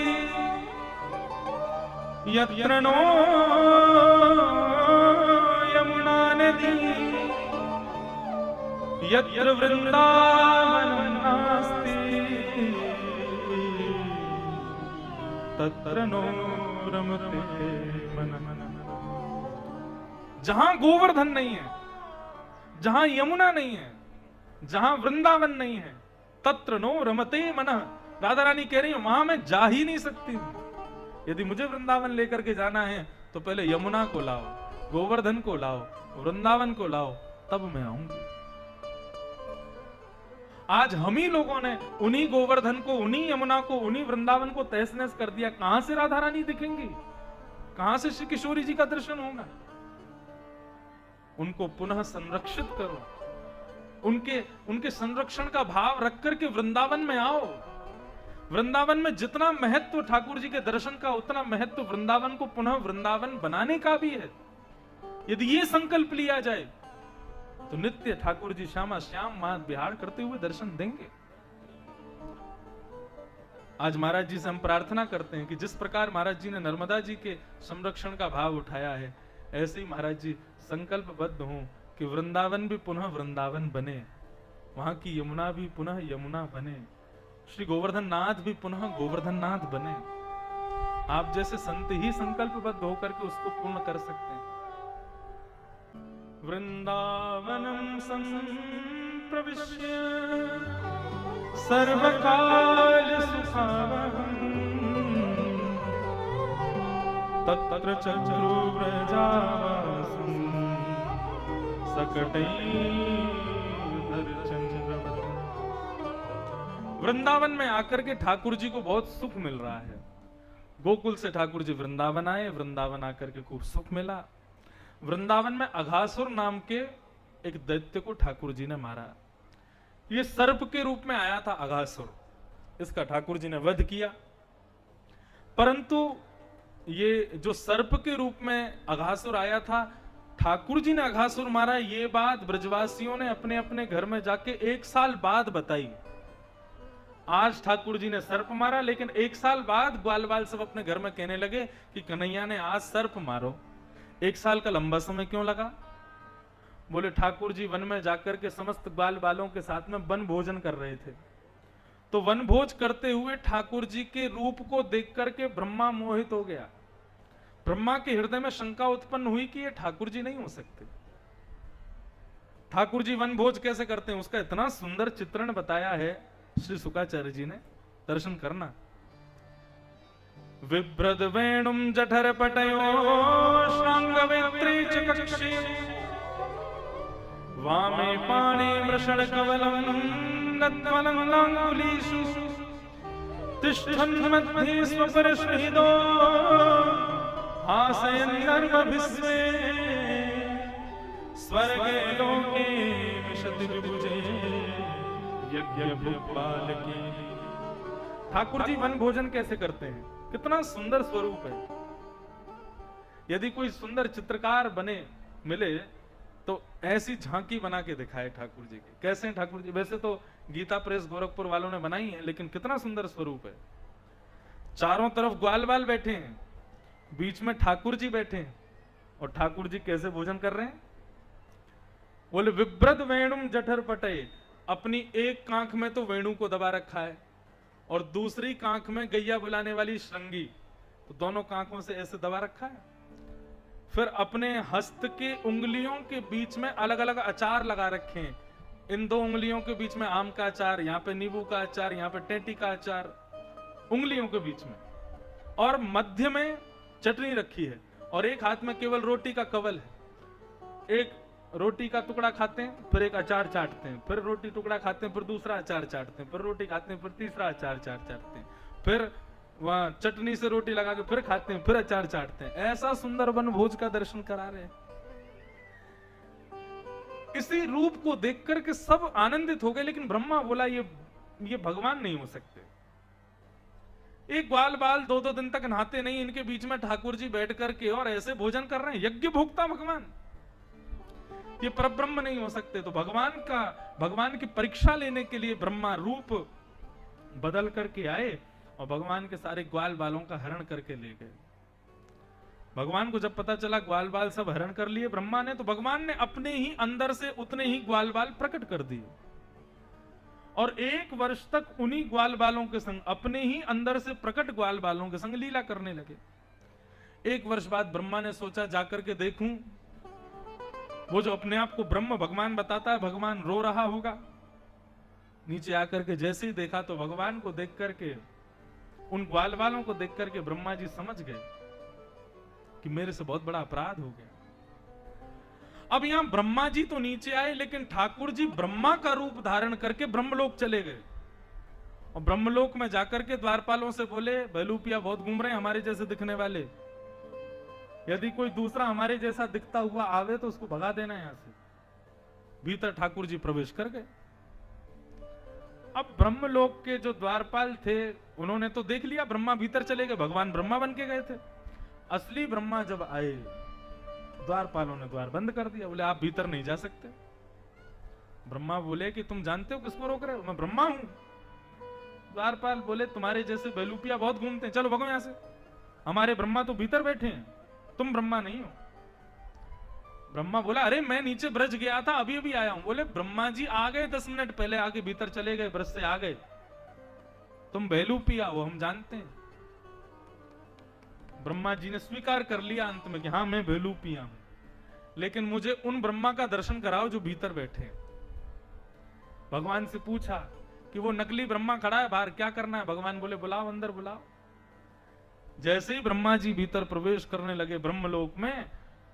यत्र नो यमुना नदी, यत्र वृंदावनम नास्ति, तत्र नो रमते मन। जहां गोवर्धन नहीं है, जहां यमुना नहीं है, जहां वृंदावन नहीं है, तत्र नो रमते मन। राधा रानी कह रही है वहां मैं जा ही नहीं सकती। यदि मुझे वृंदावन लेकर के जाना है तो पहले यमुना को लाओ, गोवर्धन को लाओ, वृंदावन को लाओ, तब मैं आऊंगी। आज हम ही लोगों ने उन्हीं गोवर्धन को, उन्हीं यमुना को, उन्हीं वृंदावन को तहस नहस कर दिया। कहां से राधा रानी दिखेंगी? कहां से श्री किशोरी जी का दर्शन होगा? उनको पुनः संरक्षित करो, उनके संरक्षण का भाव रख करके वृंदावन में आओ। वृंदावन में जितना महत्व ठाकुर जी के दर्शन का, उतना महत्व वृंदावन को पुनः वृंदावन बनाने का भी है। यदि ये संकल्प लिया जाए तो नित्य ठाकुर जी श्यामा श्याम माद विहार करते हुए दर्शन देंगे। आज महाराज जी से हम प्रार्थना करते हैं कि जिस प्रकार महाराज जी ने नर्मदा जी के संरक्षण का भाव उठाया है, ऐसे ही महाराज जी संकल्पबद्ध हों कि वृंदावन भी पुनः वृंदावन बने, वहां की यमुना भी पुनः यमुना बने, श्री गोवर्धन नाथ भी पुनः गोवर्धन नाथ बने। आप जैसे संत ही संकल्पबद्ध होकर के उसको पूर्ण कर सकते हैं। वृंदावनम संप्रविश्य सर्वकाल सुखावहम् तत्र चक्रु व्रजावासम् सकटैर्धर चंद्रवदनम्। वृंदावन में आकर के ठाकुर जी को बहुत सुख मिल रहा है। गोकुल से ठाकुर जी वृंदावन आए, वृंदावन आकर के खूब सुख मिला। वृंदावन में अघासुर नाम के एक दैत्य को ठाकुर जी ने मारा। ये सर्प के रूप में आया था अघासुर, इसका ठाकुर जी ने वध किया। परंतु ये जो सर्प के रूप में अघासुर आया था, ठाकुर जी ने अघासुर मारा, ये बात ब्रजवासियों ने अपने अपने घर में जाके 1 साल बाद बताई। आज ठाकुर जी ने सर्प मारा, लेकिन 1 साल बाद ग्वाल बाल सब अपने घर में कहने लगे कि कन्हैया ने आज सर्प मारो। 1 साल का लंबा समय क्यों लगा? बोले ठाकुर जी वन में जाकर के समस्त ग्वाल बालों के साथ में वन भोजन कर रहे थे, तो वन भोज करते हुए ठाकुर जी के रूप को देख करके ब्रह्मा मोहित हो गया। ब्रह्मा के हृदय में शंका उत्पन्न हुई कि ये ठाकुर जी नहीं हो सकते। ठाकुर जी वन भोज कैसे करते हैं, उसका इतना सुंदर चित्रण बताया है श्री शुकाचार्य जी ने, दर्शन करना। विभ्रद वेणुम जठर पटयो श्रांगवेत्री च कक्षे वामे पाणे वृषण कवलम नत्वलं लांगुलीषु तिष्ठन् मध्ये स्वपरिश्रहिदो हासयन् नर्मभिस्वे स्वर्गे लोके विशति विभुजे यज्ञ भूपाल की। ठाकुर जी वन भोजन कैसे करते हैं, कितना सुंदर स्वरूप है। यदि कोई सुंदर चित्रकार बने मिले तो ऐसी झांकी बना के दिखाए ठाकुर जी की। कैसे हैं ठाकुर जी? वैसे तो गीता प्रेस गोरखपुर वालों ने बनाई है, लेकिन कितना सुंदर स्वरूप है। चारों तरफ ग्वाल बाल बैठे हैं, बीच में ठाकुर जी बैठे हैं, और ठाकुर जी कैसे भोजन कर रहे हैं? बोले विभ्रद वेणुम जठर पटय, अपनी एक कांख में तो वेणु को दबा रखा है और दूसरी कांख में गैया बुलाने वाली श्रृंगी, तो दोनों कांखों से ऐसे दबा रखा है। फिर अपने हस्त के उंगलियों के बीच में अलग अलग अचार लगा रखे हैं। इन 2 उंगलियों के बीच में आम का अचार, यहाँ पे नींबू का अचार, यहाँ पे टेंटी का अचार, उंगलियों के बीच में, और मध्य में चटनी रखी है, और एक हाथ में केवल रोटी का कवल है। एक रोटी का टुकड़ा खाते हैं, फिर एक अचार चाटते हैं, फिर रोटी टुकड़ा खाते हैं, फिर दूसरा अचार चाटते हैं, फिर रोटी खाते हैं, फिर तीसरा अचार चाटते हैं, फिर वहां चटनी से रोटी लगा के फिर खाते हैं, फिर अचार चाटते हैं। ऐसा सुंदर वन भोज का दर्शन करा रहे हैं। इसी रूप को देख करके सब आनंदित हो गए, लेकिन ब्रह्मा बोला ये भगवान नहीं हो सकते। एक ग्वाल बाल 2-2 दिन तक नहाते नहीं, इनके बीच में ठाकुर जी बैठ करके और ऐसे भोजन कर रहे हैं। यज्ञ भोक्ता भगवान, ये परब्रह्म नहीं हो सकते। तो भगवान की परीक्षा लेने के लिए ब्रह्मा रूप बदल करके आए और भगवान के सारे ग्वाल बालों का हरण करके ले गए। भगवान को जब पता चला ग्वाल बाल सब हरण कर लिए ब्रह्मा ने, तो भगवान ने अपने ही अंदर से उतने ही ग्वाल बाल प्रकट कर दिए और 1 वर्ष तक उन्हीं ग्वाल बालों के संग, अपने ही अंदर से प्रकट ग्वाल बालों के संग लीला करने लगे। 1 वर्ष बाद ब्रह्मा ने सोचा जाकर के देखूं, वो जो अपने आप को ब्रह्म भगवान बताता है, भगवान रो रहा होगा। नीचे आकर के जैसे ही देखा तो भगवान को देख करके, उन ग्वाल बालों को देख करके ब्रह्मा जी समझ गए कि मेरे से बहुत बड़ा अपराध हो गया। अब यहां ब्रह्मा जी तो नीचे आए, लेकिन ठाकुर जी ब्रह्मा का रूप धारण करके ब्रह्मलोक चले गए और ब्रह्मलोक में जाकर के द्वारपालों से बोले, बहलूपिया बहुत घूम रहे हैं हमारे जैसे दिखने वाले, यदि कोई दूसरा हमारे जैसा दिखता हुआ आवे तो उसको भगा देना यहां से। भीतर ठाकुर जी प्रवेश कर गए। अब ब्रह्मलोक के जो द्वारपाल थे उन्होंने तो देख लिया ब्रह्मा भीतर चले गए, भगवान ब्रह्मा बन के गए थे। असली ब्रह्मा जब आए, द्वारपालों ने द्वार बंद कर दिया, बोले आप भीतर नहीं जा सकते। ब्रह्मा बोले कि तुम जानते हो किसको रोक रहे हो? मैं ब्रह्मा हूं। द्वारपाल बोले तुम्हारे जैसे बेलूपिया बहुत घूमते हैं, चलो भगो यहां से, हमारे ब्रह्मा तो भीतर बैठे हैं, तुम ब्रह्मा नहीं हो। ब्रह्मा बोला अरे मैं नीचे ब्रज गया था, अभी अभी आया हूं। बोले ब्रह्मा जी आ गए 10 मिनट पहले, आके भीतर चले गए, ब्रज से आ गए, तुम बेलूपिया हो, हम जानते हैं। ब्रह्मा जी ने स्वीकार कर लिया अंत में कि हाँ मैं बेलूपिया हूं, लेकिन मुझे उन ब्रह्मा का दर्शन कराओ जो भीतर बैठे हैं। भगवान से पूछा कि वो नकली ब्रह्मा खड़ा है बाहर, क्या करना है? भगवान बोले बुलाओ, अंदर बुलाओ। जैसे ही ब्रह्मा जी भीतर प्रवेश करने लगे ब्रह्मलोक में,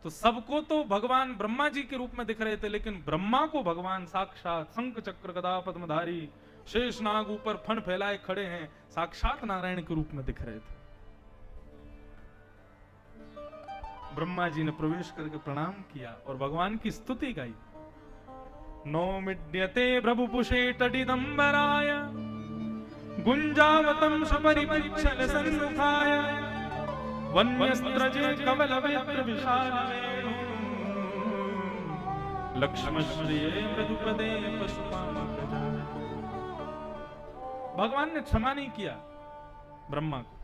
तो सबको तो भगवान ब्रह्मा जी के रूप में दिख रहे थे, लेकिन ब्रह्मा को भगवान साक्षात शंख चक्र गदा पद्मधारी शेष नाग ऊपर फन फैलाए खड़े हैं, साक्षात नारायण के रूप में दिख रहे थे। ब्रह्मा जी ने प्रवेश करके प्रणाम किया और भगवान की स्तुति गाई। नौमिड्यते प्रभुपुषे तटिदंबराय गुंजावतम सपरिपरिच्छल सन्मुखाय वन्यस्त्रजे कवलवेत्र विशालेनु लक्ष्मश्रिये मृदुपदे पशुपामकजाय। भगवान ने क्षमा नहीं किया ब्रह्मा को।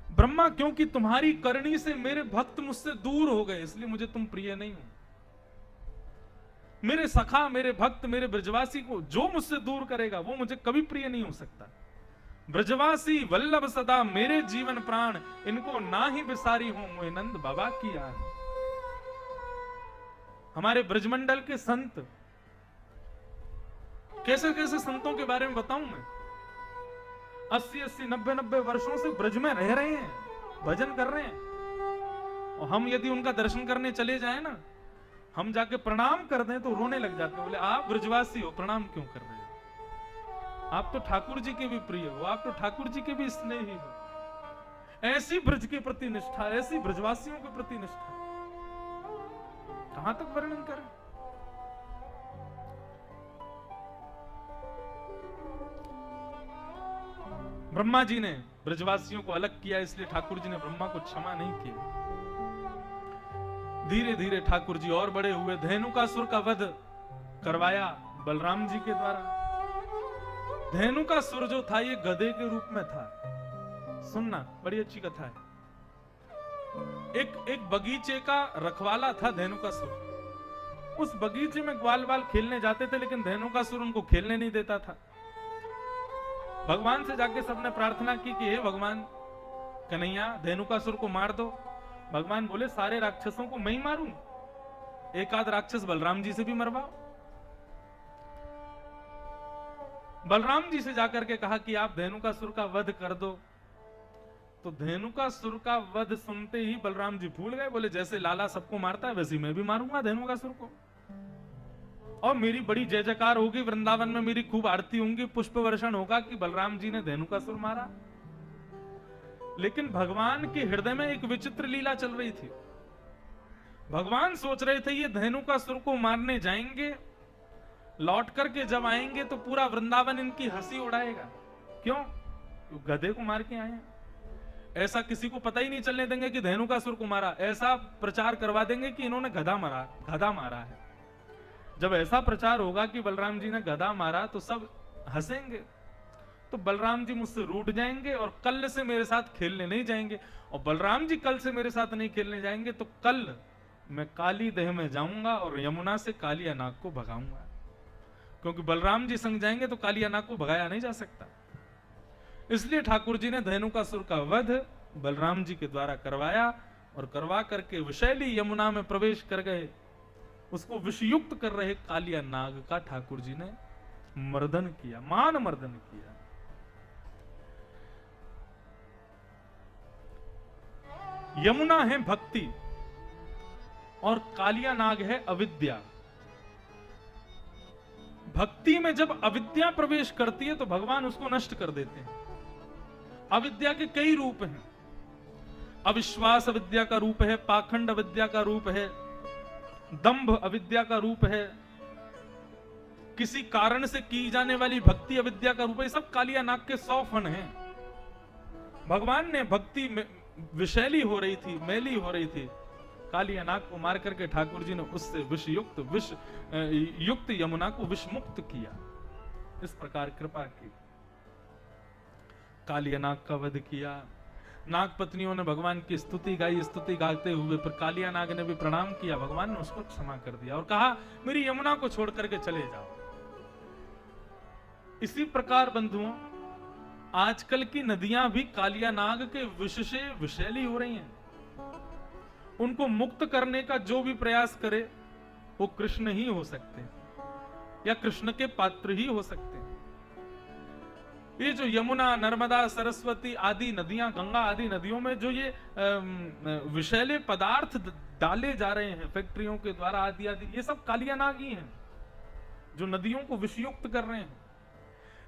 ब्रह्मा, क्योंकि तुम्हारी करनी से मेरे भक्त मुझसे दूर हो गए, इसलिए मुझे तुम प्रिय नहीं हो। मेरे सखा, मेरे भक्त, मेरे ब्रजवासी को जो मुझसे दूर करेगा वो मुझे कभी प्रिय नहीं हो सकता। ब्रजवासी वल्लभ सदा मेरे जीवन प्राण, इनको ना ही बिसारी हो मोहे नंद बाबा की याद। हमारे ब्रजमंडल के संत, कैसे कैसे संतों के बारे में बताऊं मैं। 80-80, 90-90 वर्षों से ब्रज में रह रहे हैं, भजन कर रहे हैं, और हम यदि उनका दर्शन करने चले जाएं ना, हम जाके प्रणाम कर दें तो रोने लग जाते हैं। बोले आप ब्रजवासी हो, प्रणाम क्यों कर रहे हो? आप तो ठाकुर जी के भी प्रिय हो, आप तो ठाकुर जी के भी स्नेही हो। ऐसी ब्रज के प्रति निष्ठा, ऐसी ब्रजवासियों के प्रति निष्ठा कहां तक वर्णन करें। ब्रह्मा जी ने ब्रजवासियों को अलग किया, इसलिए ठाकुर जी ने ब्रह्मा को क्षमा नहीं किया। धीरे धीरे ठाकुर जी और बड़े हुए, धेनुकासुर का वध करवाया बलराम जी के द्वारा। धेनुकासुर जो था ये गधे के रूप में था। सुनना, बड़ी अच्छी कथा है। एक बगीचे का रखवाला था धेनुकासुर। उस बगीचे में ग्वाल बाल खेलने जाते थे, लेकिन धेनुकासुर उनको खेलने नहीं देता था। भगवान से जाके सबने प्रार्थना की कि हे भगवान कन्हैया, धेनुकासुर को मार दो। भगवान बोले सारे राक्षसों को मैं ही मारूं, एक आध राक्षस बलराम जी से भी मरवाओ। बलराम जी से जाकर के कहा कि आप धेनुकासुर का वध कर दो। तो धेनुकासुर का वध सुनते ही बलराम जी भूल गए। बोले जैसे लाला सबको मारता है वैसे मैं भी मारूंगा धेनुकासुर को, और मेरी बड़ी जय जयकार होगी, वृंदावन में मेरी खूब आरती होंगी, पुष्प वर्षण होगा कि बलराम जी ने धेनुकासुर मारा। लेकिन भगवान के हृदय में एक विचित्र लीला चल रही थी। भगवान सोच रहे थे ये धेनुकासुर को मारने जाएंगे, लौट करके जब आएंगे तो पूरा वृंदावन इनकी हंसी उड़ाएगा। क्यों? गधे को मार के आए हैं। ऐसा किसी को पता ही नहीं चलने देंगे कि धेनुकासुर को मारा। ऐसा प्रचार करवा देंगे कि इन्होंने गधा मारा है। जब ऐसा प्रचार होगा कि बलराम जी ने गधा मारा तो सब हंसेंगे, तो बलराम जी मुझसे रूठ जाएंगे और कल से मेरे साथ खेलने नहीं जाएंगे। और बलराम जी कल से मेरे साथ नहीं खेलने जाएंगे तो कल मैं काली देह में जाऊंगा और यमुना से कालिया नाग को भगाऊंगा। क्योंकि बलराम जी संग जाएंगे तो कालिया नाग को भगाया नहीं जा सकता। इसलिए ठाकुर जी ने धेनुकासुर का वध बलराम जी के द्वारा करवाया, और करवा करके विषैली यमुना में प्रवेश कर गए। उसको विषयुक्त कर रहे कालिया नाग का ठाकुर जी ने मर्दन किया, मान मर्दन किया। यमुना है भक्ति और कालिया नाग है अविद्या। भक्ति में जब अविद्या प्रवेश करती है तो भगवान उसको नष्ट कर देते हैं। अविद्या के कई रूप हैं। अविश्वास अविद्या का रूप है, पाखंड अविद्या का रूप है, दंभ अविद्या का रूप है, किसी कारण से की जाने वाली भक्ति अविद्या का रूप है। सब कालिया नाग के 100 फन हैं। भगवान ने भक्ति में विषैली हो रही थी, मैली हो रही थी, कालिया नाग को मार करके ठाकुर जी ने उससे विष युक्त यमुना को विषमुक्त किया। इस प्रकार कृपा की, कालिया नाग का वध किया। नाग पत्नियों ने भगवान की स्तुति गाई। स्तुति गाते हुए पर कालिया नाग ने भी प्रणाम किया। भगवान ने उसको क्षमा कर दिया और कहा मेरी यमुना को छोड़ करके चले जाओ। इसी प्रकार बंधुओं, आजकल की नदियां भी कालिया नाग के विष से विषैली हो रही हैं। उनको मुक्त करने का जो भी प्रयास करे वो कृष्ण ही हो सकते हैं या कृष्ण के पात्र ही हो सकते हैं। ये जो यमुना, नर्मदा, सरस्वती आदि नदियां, गंगा आदि नदियों में जो ये विषैले पदार्थ डाले जा रहे हैं फैक्ट्रियों के द्वारा आदि आदि, ये सब कालिया नाग ही हैं जो नदियों को विषयुक्त कर रहे हैं।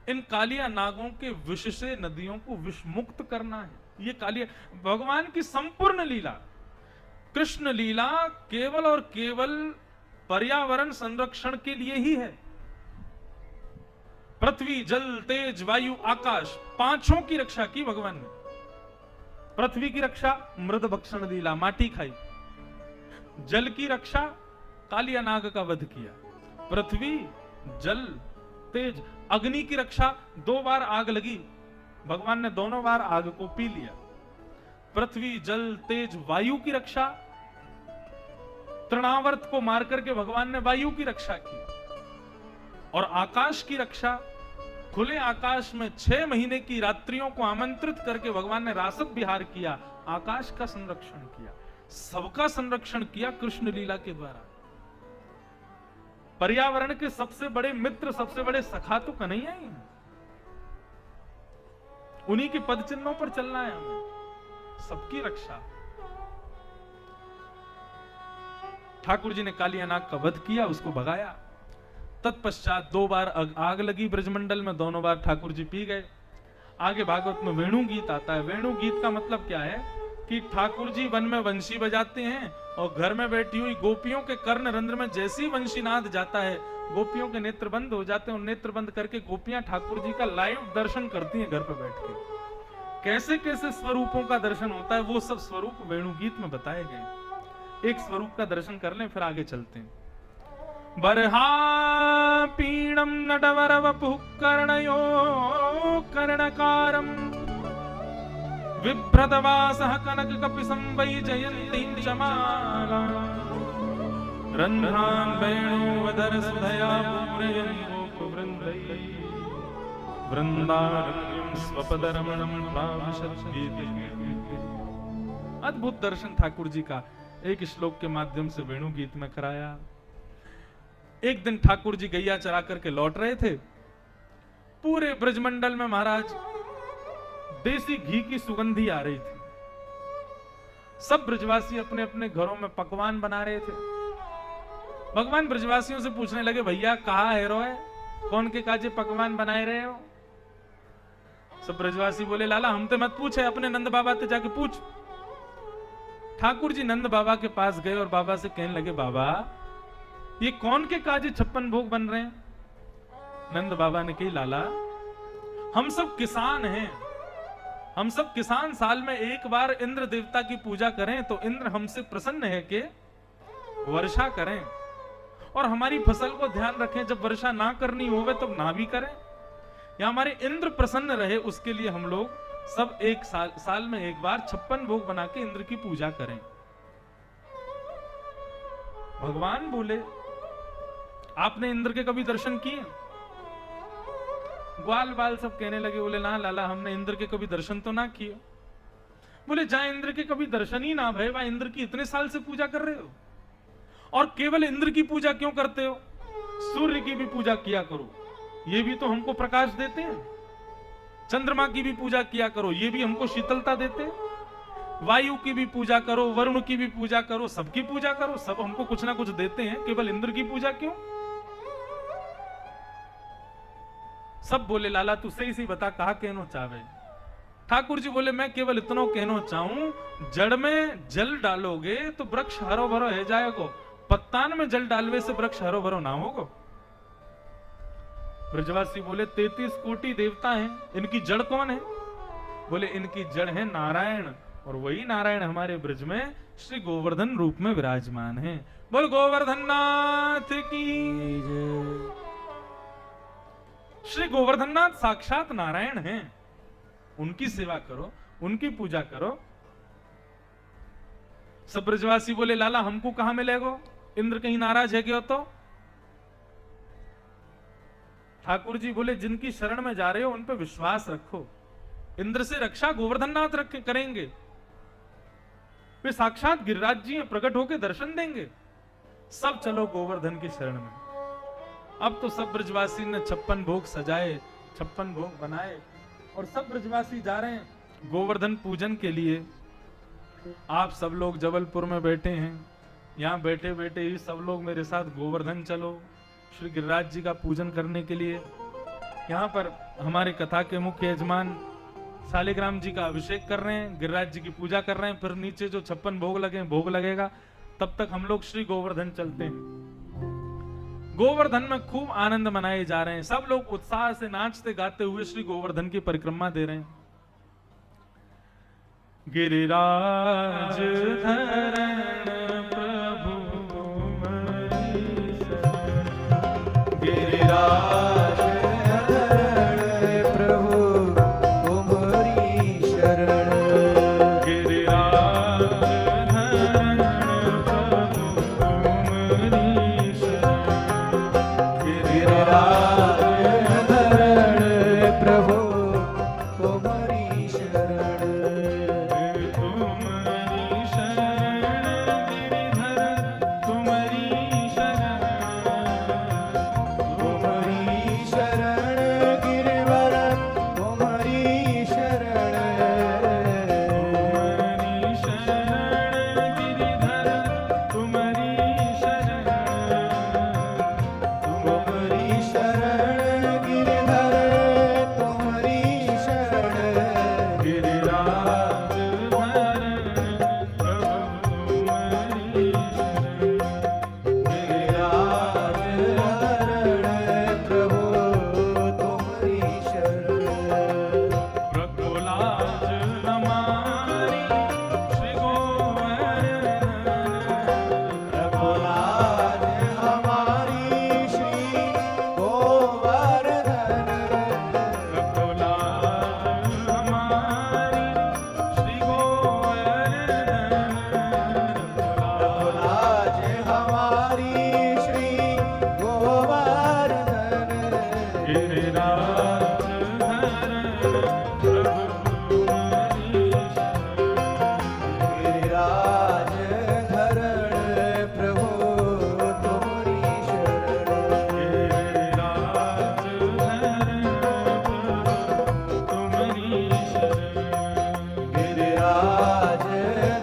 इन कालिया नागों के विष से नदियों को विषमुक्त करना है, ये कालिया भगवान की संपूर्ण लीला। कृष्ण लीला केवल और केवल पर्यावरण संरक्षण के लिए ही है। पृथ्वी, जल, तेज, वायु, आकाश, पांचों की रक्षा की भगवान ने। पृथ्वी की रक्षा मृद भक्षण लीला, माटी खाई। जल की रक्षा कालिया नाग का वध किया। पृथ्वी, जल, तेज, अग्नि की रक्षा 2 बार आग लगी, भगवान ने दोनों बार आग को पी लिया। पृथ्वी, जल, तेज, वायु की रक्षा, तृणावर्त को मार करके भगवान ने वायु की रक्षा की। और आकाश की रक्षा, खुले आकाश में 6 महीने की रात्रियों को आमंत्रित करके भगवान ने रासत विहार किया, आकाश का संरक्षण किया, सबका संरक्षण किया कृष्ण लीला के द्वारा। पर्यावरण के सबसे बड़े मित्र, सबसे बड़े सखा तो कन्हैया ही हैं। उन्हीं के पद चिन्हों पर चलना है हमें, सबकी रक्षा। ठाकुर जी ने कालिया नाग का वध किया, उसको भगाया। तत्पश्चात 2 बार आग लगी ब्रजमंडल में, दोनों बार ठाकुर जी पी गए। आगे भागवत में वेणु गीत आता है। वेणु गीत का मतलब क्या है कि ठाकुर जी वन में वंशी बजाते हैं और घर में बैठी हुई गोपियों के कर्ण रंध्र में जैसे ही वंशीनाद जाता है, गोपियों के नेत्र बंद हो जाते हैं और नेत्र बंद करके गोपियां ठाकुर जी का लाइव दर्शन करती हैं घर पर बैठ के। कैसे कैसे स्वरूपों का दर्शन होता है वो सब स्वरूप वेणु गीत में बताए गए। एक स्वरूप का दर्शन कर लें फिर आगे चलते हैं। बरहा पीणम नटवर वपुः कर्णयो कर्णकारम विभ्रतवासः कनक कपिसं वैजयन्तीं च माला रन्ध्रान् वेणुवदर सुधया पूरयन् गोपवृन्दैः वृन्दारण्यं स्वपदरमणं प्राविशद्गीते। अद्भुत दर्शन ठाकुर जी का एक श्लोक के माध्यम से वेणु गीत में कराया। एक दिन ठाकुर जी गैया चरा करके लौट रहे थे। पूरे ब्रजमंडल में महाराज देसी घी की सुगंधी आ रही थी। सब ब्रजवासी अपने अपने घरों में पकवान बना रहे थे। भगवान ब्रजवासियों से पूछने लगे, भैया कहाँ है रोए, कौन के काजे पकवान बनाए रहे हो? सब ब्रजवासी बोले, लाला हम तो मत पूछे, अपने नंद बाबा से जाके पूछ। ठाकुर जी नंद बाबा के पास गए और बाबा से कहने लगे, बाबा ये कौन के काजे 56 भोग बन रहे हैं? नंद बाबा ने कही, लाला हम सब किसान हैं, हम सब किसान साल में एक बार इंद्र देवता की पूजा करें तो इंद्र हमसे प्रसन्न है कि वर्षा करें और हमारी फसल को ध्यान रखें, जब वर्षा ना करनी होवे तो ना भी करें, या हमारे इंद्र प्रसन्न रहे उसके लिए हम लोग सब एक साल में एक बार 56 भोग बना के इंद्र की पूजा करें। भगवान बोले, आपने इंद्र के कभी दर्शन किए? ग्वाल बाल सब कहने लगे, बोले ना लाला हमने इंद्र के कभी दर्शन तो ना किए। बोले जहां इंद्र के कभी दर्शन ही ना भय, वहां इंद्र की इतने साल से पूजा कर रहे हो, और केवल इंद्र की पूजा क्यों करते हो? सूर्य की भी पूजा किया करो, ये भी तो हमको प्रकाश देते हैं। चंद्रमा की भी पूजा किया करो, ये भी हमको शीतलता देते हैं। वायु की भी पूजा करो, वरुण की भी पूजा करो, सबकी पूजा करो, सब हमको कुछ ना कुछ देते हैं, केवल इंद्र की पूजा क्यों? सब बोले, लाला तू सही सही बता, कहा कहना चाहे? ठाकुर जी बोले, मैं केवल इतना कहना चाहूं, जड़ में जल डालोगे तो वृक्ष हरो भरो हो जाएगा, पत्तान में जल डालवे से वृक्ष हरो भरो ना होगा। ब्रजवासी बोले, 33 कोटि देवता हैं, इनकी जड़ कौन है? बोले इनकी जड़ है नारायण, और वही नारायण हमारे ब्रज में श्री गोवर्धन रूप में विराजमान है। बोल गोवर्धन नाथ की जय। श्री गोवर्धन नाथ साक्षात नारायण हैं, उनकी सेवा करो, उनकी पूजा करो। सब ब्रजवासी बोले, लाला हमको कहां मिलेगा, इंद्र कहीं नाराज है क्या? तो ठाकुर जी बोले, जिनकी शरण में जा रहे हो उन पे विश्वास रखो, इंद्र से रक्षा गोवर्धन नाथ करेंगे, वे साक्षात गिरिराज जी प्रकट होकर दर्शन देंगे। सब चलो गोवर्धन की शरण में। अब तो सब ब्रजवासी ने 56 भोग सजाए, 56 भोग बनाए, और सब ब्रजवासी जा रहे हैं गोवर्धन पूजन के लिए। आप सब लोग जबलपुर में बैठे हैं, यहाँ बैठे बैठे ही सब लोग मेरे साथ गोवर्धन चलो श्री गिरिराज जी का पूजन करने के लिए। यहाँ पर हमारे कथा के मुख्य यजमान शालिग्राम जी का अभिषेक कर रहे हैं, गिरिराज जी की पूजा कर रहे हैं, फिर नीचे जो 56 भोग लगे भोग लगेगा, तब तक हम लोग श्री गोवर्धन चलते हैं। गोवर्धन में खूब आनंद मनाए जा रहे हैं, सब लोग उत्साह से नाचते गाते हुए श्री गोवर्धन की परिक्रमा दे रहे हैं। गिरिराज धरण प्रभु गिरिराज धरण प्रभु तुम्हारी शरण। गिरिराज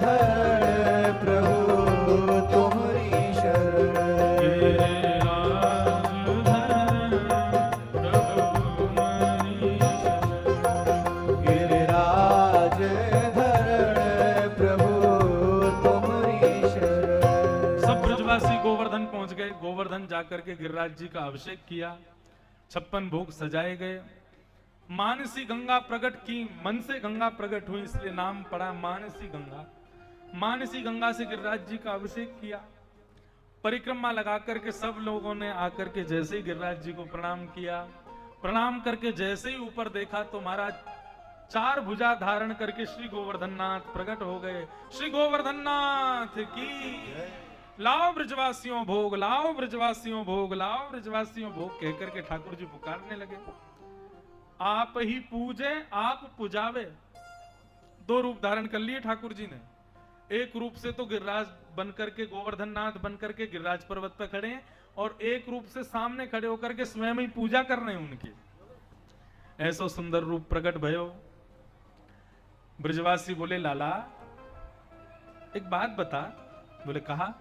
धरण प्रभु तुम्हारी शरण। गिरिराज धरण प्रभु तुम्हारी शरण। गोवर्धन जाकर के गिरिराज जी का अभिषेक किया, 56 भोग सजाए गए, मानसी गंगा प्रकट की, मन से गंगा प्रकट हुई इसलिए नाम पड़ा मानसी गंगा। मानसी गंगा से गिरिराज जी का अभिषेक किया, परिक्रमा लगा करके सब लोगों ने आकर के जैसे ही गिरिराज जी को प्रणाम किया, प्रणाम करके जैसे ही ऊपर देखा तो महाराज 4 भुजा धारण करके श्री गोवर्धननाथ प्रकट हो गए। श्री गोवर्धननाथ की लाओ ब्रजवासियों भोग, लाओ ब्रजवासियों भोग, लाओ ब्रजवासियों भोग कह करके ठाकुर जी पुकारने लगे। आप ही पूजे आप पुजावे, 2 रूप धारण कर लिए ठाकुर जी ने। एक रूप से तो गिरिराज बन करके गोवर्धननाथ बन करके गिरिराज पर्वत पर खड़े हैं, और एक रूप से सामने खड़े होकर के स्वयं ही पूजा कर रहे हैं उनकी। ऐसा सुंदर रूप प्रकट भयो। ब्रजवासी बोले लाला एक बात बता। बोले कहा,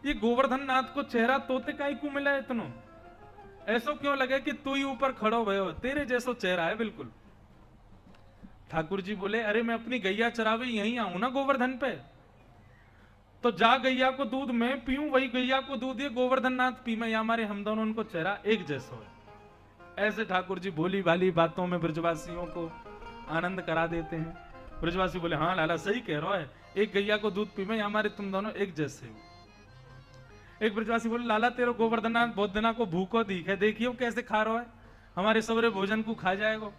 ये गोवर्धननाथ को चेहरा तोते काई को मिला इतनो, ऐसो क्यों लगे कि तू ही ऊपर खड़ो भयो, तेरे जैसो चेहरा है बिल्कुल। ठाकुर जी बोले अरे मैं अपनी गैया चरावे यहीं आऊं ना गोवर्धन पे, तो जा गैया को दूध मैं पीऊं, वही गैया को दूध ये गोवर्धननाथ पी, मैं या हमारे हम दोनों उनको चेहरा एक जैसा है। ऐसे ठाकुर जी भोली भाली बातों में ब्रजवासियों को आनंद करा देते हैं। ब्रजवासी बोले हाँ लाला सही कह रहा है, एक गैया को दूध पी में हमारे तुम दोनों एक जैसे हो। एक ब्रजवासी बोले लाला तेरा गोवर्धननाथ बहुत दिना को भूखो दिखे, देखियो कैसे खा रहा है, हमारे सवरे भोजन को खा जाएगा।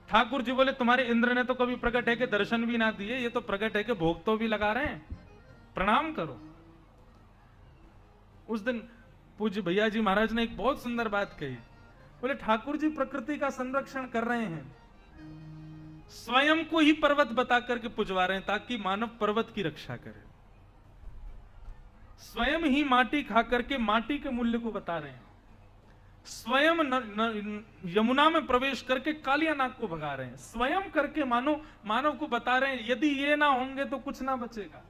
ठाकुर जी बोले तुम्हारे इंद्र ने तो कभी प्रकट है कि दर्शन भी ना दिए, ये तो प्रकट है कि भोग तो भी लगा रहे हैं, प्रणाम करो। उस दिन पूज्य भैया जी महाराज ने एक बहुत सुंदर बात कही। बोले ठाकुर जी प्रकृति का संरक्षण कर रहे हैं, स्वयं को ही पर्वत बता करके पुजवा रहे हैं ताकि मानव पर्वत की रक्षा करे। स्वयं ही माटी खा करके माटी के मूल्य को बता रहे हैं। स्वयं यमुना में प्रवेश करके कालियानाग को भगा रहे हैं, स्वयं करके मानव को बता रहे हैं यदि ये ना होंगे तो कुछ ना बचेगा।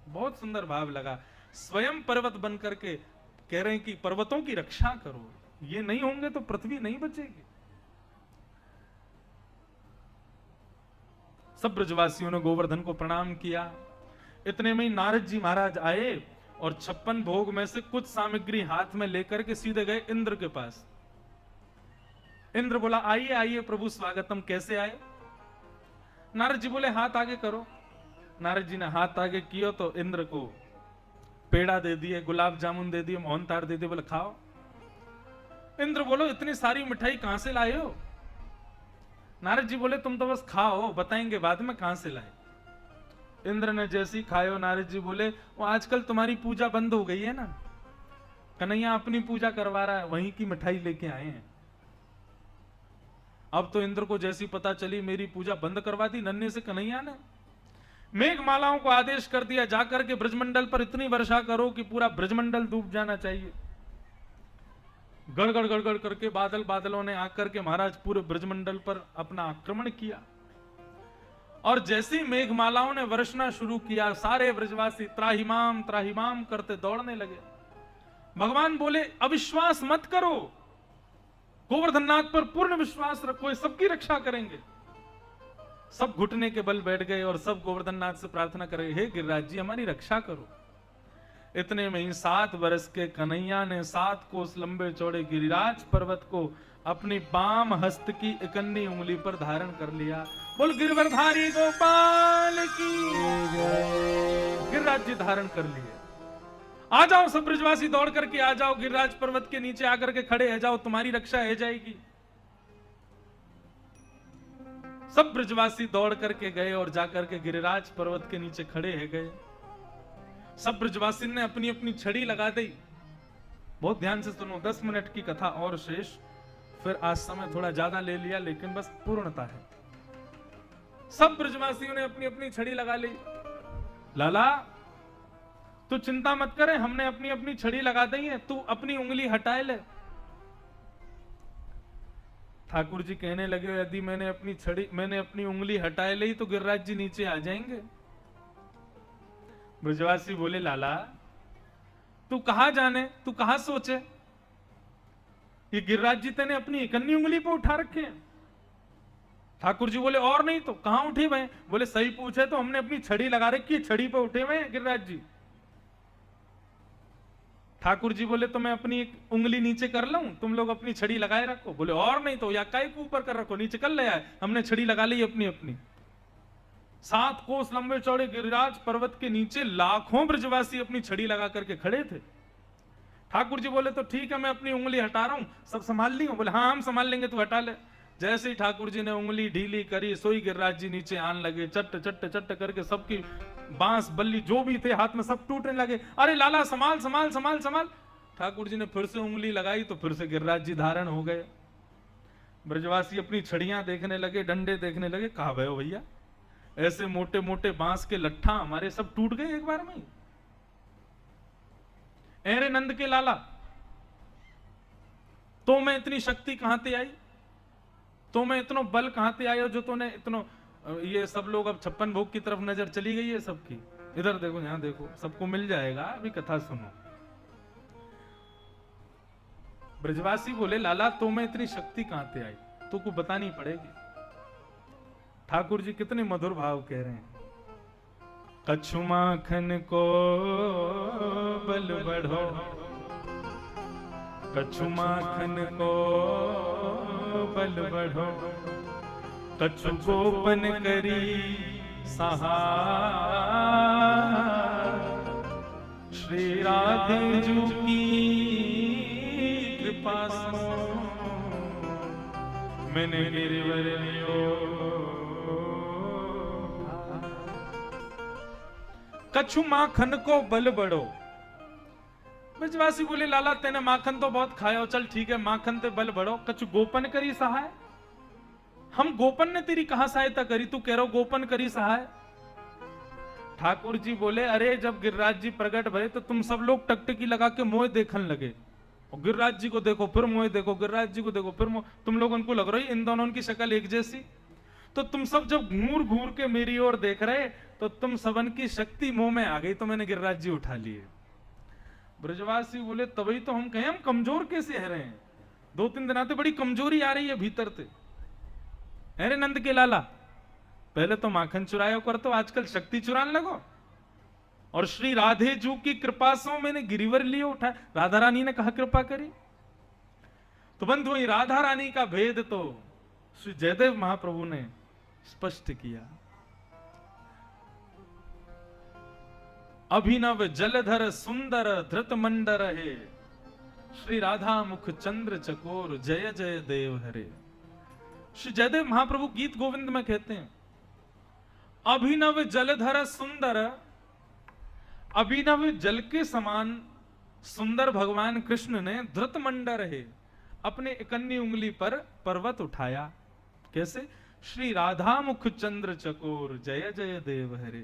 बहुत सुंदर भाव लगा। स्वयं पर्वत बन करके कह रहे हैं कि पर्वतों की रक्षा करो, ये नहीं होंगे तो पृथ्वी नहीं बचेगी। सब ब्रजवासियों ने गोवर्धन को प्रणाम किया। इतने में ही नारद जी महाराज आए और 56 भोग में से कुछ सामग्री हाथ में लेकर के सीधे गए इंद्र के पास। इंद्र बोला आइए आइए प्रभु स्वागतम, कैसे आए? नारद जी बोले हाथ आगे करो। नारद जी ने हाथ आगे किया तो इंद्र को पेड़ा दे दिए, गुलाब जामुन दे दिए, मोहनतार दे दिए, बोले खाओ। इंद्र बोलो इतनी सारी मिठाई कहां से लाए हो? नारद जी बोले तुम तो बस खाओ, बताएंगे बाद में कहां से लाए। इंद्र ने जैसे ही खायो, नारद जी बोले वो आजकल तुम्हारी पूजा बंद हो गई है ना, कन्हैया अपनी पूजा करवा रहा है, वहीं की मिठाई लेके आए हैं। अब तो इंद्र को जैसी पता चली मेरी पूजा बंद करवा दी नन्हे से कन्हैया ने, मेघमालाओं को आदेश कर दिया जाकर के ब्रजमंडल पर इतनी वर्षा करो कि पूरा ब्रजमंडल डूब जाना चाहिए। गड़गड़ गड़गड़ करके बादलों ने आकर के महाराज पूरे ब्रजमंडल पर अपना आक्रमण किया। और जैसे ही मेघमालाओं ने वर्षना शुरू किया, सारे ब्रजवासी त्राहिमाम त्राहिमाम करते दौड़ने लगे। भगवान बोले अविश्वास मत करो, गोवर्धननाथ पर पूर्ण विश्वास रखो, ये सबकी रक्षा करेंगे। सब घुटने के बल बैठ गए और सब गोवर्धननाथ से प्रार्थना कर रहे, हे गिरिराज जी हमारी रक्षा करो। इतने में ही 7 वर्ष के कन्हैया ने 7 कोस लंबे चौड़े गिरिराज पर्वत को अपनी बाम हस्त की इकन्नी उंगली पर धारण कर लिया। बोल गिरवरधारी गोपाल की जय। गिरिराज जी धारण कर लिए। आ जाओ सब ब्रजवासी दौड़ करके आ जाओ, गिरिराज पर्वत के नीचे आकर के खड़े हो जाओ, तुम्हारी रक्षा हो जाएगी। सब ब्रजवासी दौड़ करके गए और जाकर के गिरिराज पर्वत के नीचे खड़े हो गए। सब ब्रजवासी ने अपनी अपनी छड़ी लगा दी। बहुत ध्यान से सुनो, 10 मिनट की कथा और शेष, फिर आज समय थोड़ा ज्यादा ले लिया लेकिन बस पूर्णता है। सब ब्रजवासियों ने अपनी अपनी छड़ी लगा ली। लाला तू चिंता मत करे, हमने अपनी अपनी छड़ी लगा दी है, तू अपनी उंगली हटाए ले। ठाकुर जी कहने लगे यदि मैंने अपनी उंगली हटाए ली तो गिरिराज जी नीचे आ जाएंगे। ब्रजवासी बोले लाला तू कहां जाने, तू कहां सोचे, ये गिरिराज जी तेने अपनी इकन्नी उंगली पे उठा रखे हैं। ठाकुर जी बोले और नहीं तो कहां उठे हुए? बोले सही पूछे तो हमने अपनी छड़ी लगा रखी है, छड़ी पे उठे हुए हैं गिरिराज जी। ठाकुर जी बोले तो मैं अपनी एक उंगली नीचे कर लूं, तुम लोग अपनी छड़ी लगाए रखो। बोले और नहीं तो या काय को ऊपर कर रखो, नीचे कर ले आए, हमने छड़ी लगा ली अपनी अपनी। 7 कोस लंबे चौड़े गिरिराज पर्वत के नीचे लाखों ब्रजवासी अपनी छड़ी लगा करके खड़े थे। ठाकुर जी बोले तो ठीक है मैं अपनी उंगली हटा रहा हूं, सब संभाल ली? बोले हाँ हम संभाल लेंगे, तू हटा ले। जैसे ही ठाकुर जी ने उंगली ढीली करी, सोई गिरिराज जी नीचे आने लगे, चट्ट चट्ट चट्ट करके सबकी बांस बल्ली जो भी थे हाथ में सब टूटने लगे। अरे लाला संभाल संभाल संभाल संभाल। ठाकुर जी ने फिर से उंगली लगाई तो फिर से गिरिराज जी धारण हो गए। ब्रजवासी अपनी छड़ियां देखने लगे, डंडे देखने लगे, कहा भयो भैया ऐसे मोटे मोटे बांस के लट्ठा हमारे सब टूट गए एक बार में। अरे नंद के लाला तो मैं इतनी शक्ति कहां से आई, तो मैं इतना बल कहां से आया जो तूने इतना, ये सब लोग अब 56 भोग की तरफ नजर चली गई है सबकी। इधर देखो यहां देखो, सबको मिल जाएगा, अभी कथा सुनो। ब्रजवासी बोले लाला तो मैं इतनी शक्ति कहां से आई, तो को बतानी पड़ेगी। ठाकुर जी कितने मधुर भाव कह रहे हैं, कछु माखन को बल बढ़ो, कछु माखन को बल बढ़ो, कछु गोपन करी सहाय, श्री राधे जू की कृपा सो मैंने गिरवर लियो। कछु माखन को बल बढ़ो। ब्रजवासी बोले लाला तेने माखन तो बहुत खाया, चल ठीक है माखन ते बल बढ़ो, कछु गोपन करी सहाय। हम गोपन ने तेरी कहां सहायता करी, तू कह रहा गोपन करी सहाय। ठाकुर जी बोले अरे जब गिरिराज जी प्रकट भये तो तुम सब लोग टकटकी लगा के मोह देखने लगे, और गिरिराज जी को देखो फिर मोहे देखो, गिरिराज जी को देखो फिर मोह, तुम लोगों को लग रही इन दोनों की शक्ल एक जैसी। तो तुम सब जब घूर घूर के मेरी ओर देख रहे तो तुम सबन की शक्ति मुंह में आ गई, तो मैंने गिरिराज जी उठा लिए। ब्रजवासी बोले तभी तो हम कहें हम कमजोर कैसे है रहे हैं, 2-3 दिन आते बड़ी कमजोरी आ रही है भीतर से। अरे नंद के लाला, पहले तो माखन चुराया कर, तो आजकल शक्ति चुराने लगो। और श्री राधे जू की कृपा से मैंने गिरिवर लिए उठाया, राधा रानी ने कहा कृपा करी। तो बंधु राधा रानी का भेद तो श्री जयदेव महाप्रभु ने स्पष्ट किया। अभिनव जलधर सुंदर धृत मंडर है, श्री राधा मुख चंद्र चकोर जय जय देव हरे। श्री जयदेव महाप्रभु गीत गोविंद में कहते हैं अभिनव जलधर सुंदर, अभिनव जल के समान सुंदर भगवान कृष्ण ने धृत मंडर है, अपने इकन्नी उंगली पर पर्वत उठाया। कैसे? श्री राधा मुख चंद्र चकोर जय जय देव हरे।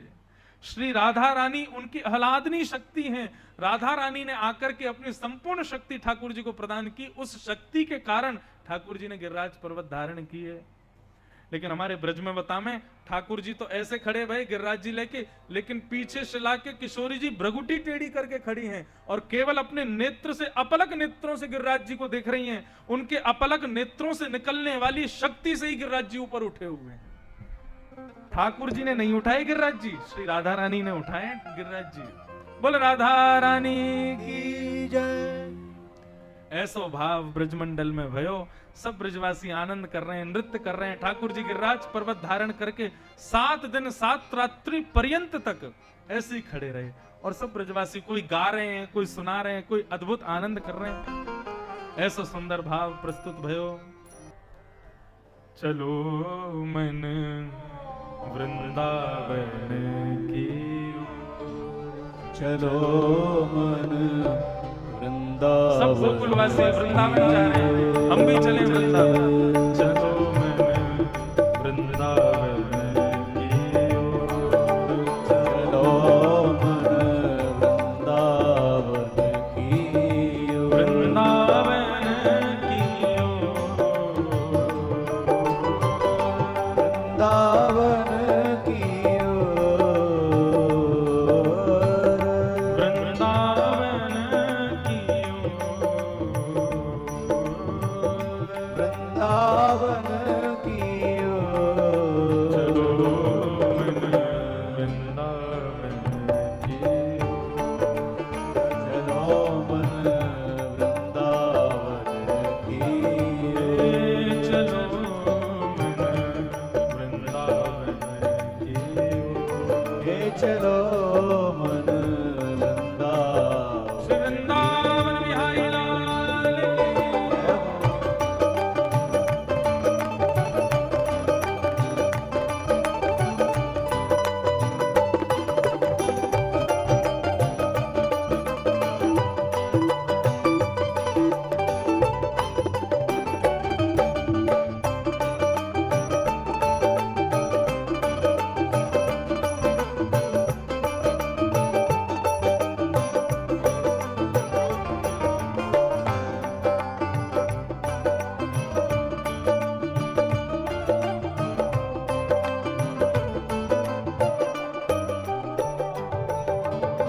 श्री राधा रानी उनकी आह्लादनी शक्ति है। राधा रानी ने आकर के अपनी संपूर्ण शक्ति ठाकुर जी को प्रदान की, उस शक्ति के कारण ठाकुर जी ने गिरिराज पर्वत धारण किए। लेकिन हमारे ब्रज में बतामें ठाकुर जी तो ऐसे खड़े भाई गिरिराज जी लेके, लेकिन पीछे शिला के किशोरी जी भ्रगुटी टेढ़ी करके खड़ी हैं और केवल अपने नेत्र से, अपलक नेत्रों से गिरिराज जी को देख रही हैं। उनके अपलक नेत्रों से निकलने वाली शक्ति से ही गिरिराज जी ऊपर उठे हुए हैं। ठाकुर जी ने नहीं उठाए गिरिराज जी, श्री राधा रानी ने उठाए गिरिराज जी। बोल राधा रानी की जय। ऐसो भाव ब्रजमंडल में भयो, सब ब्रजवासी आनंद कर रहे हैं, नृत्य कर रहे हैं। ठाकुर जी गिरिराज पर्वत धारण करके 7 दिन 7 रात्रि पर्यंत तक ऐसे ही खड़े रहे और सब ब्रजवासी कोई गा रहे हैं, कोई सुना रहे हैं, कोई अद्भुत आनंद कर रहे हैं। ऐसा सुंदर भाव प्रस्तुत भयो। चलो मन वृंदावन की, चलो मन वृंदावन। सब गोकुलवासी वृंदावन जा रहे हैं, हम भी चले वृंदावन। चलो मन वृंदावन की ओर, चलो मन वृंदावन की ओर, वृंदावन की ओर, वृंदावन की ओर, वृंदावन की वृंदावन की ओर। चलो मन वृंदावन की चलो मन वृंदावन की ओर। चलो मन वृंदावन की हे चलो मन वृंदावन। श्री वृंदावन बिहारी लाल की।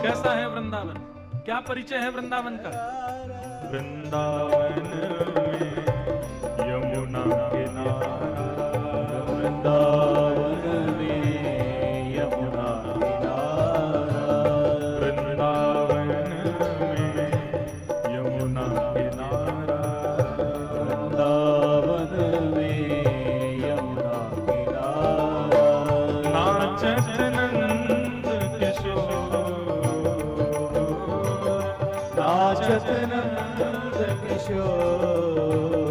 कैसा है वृंदावन? क्या परिचय है वृंदावन का? वृंदावन में यमुना किनारा, वृंदावन में यमुना किनारा, वृंदावन में यमुना किनारा, वृंदावन में यमुना किनारा। नाचत नंद किशोर, नाचत नंद किशोर,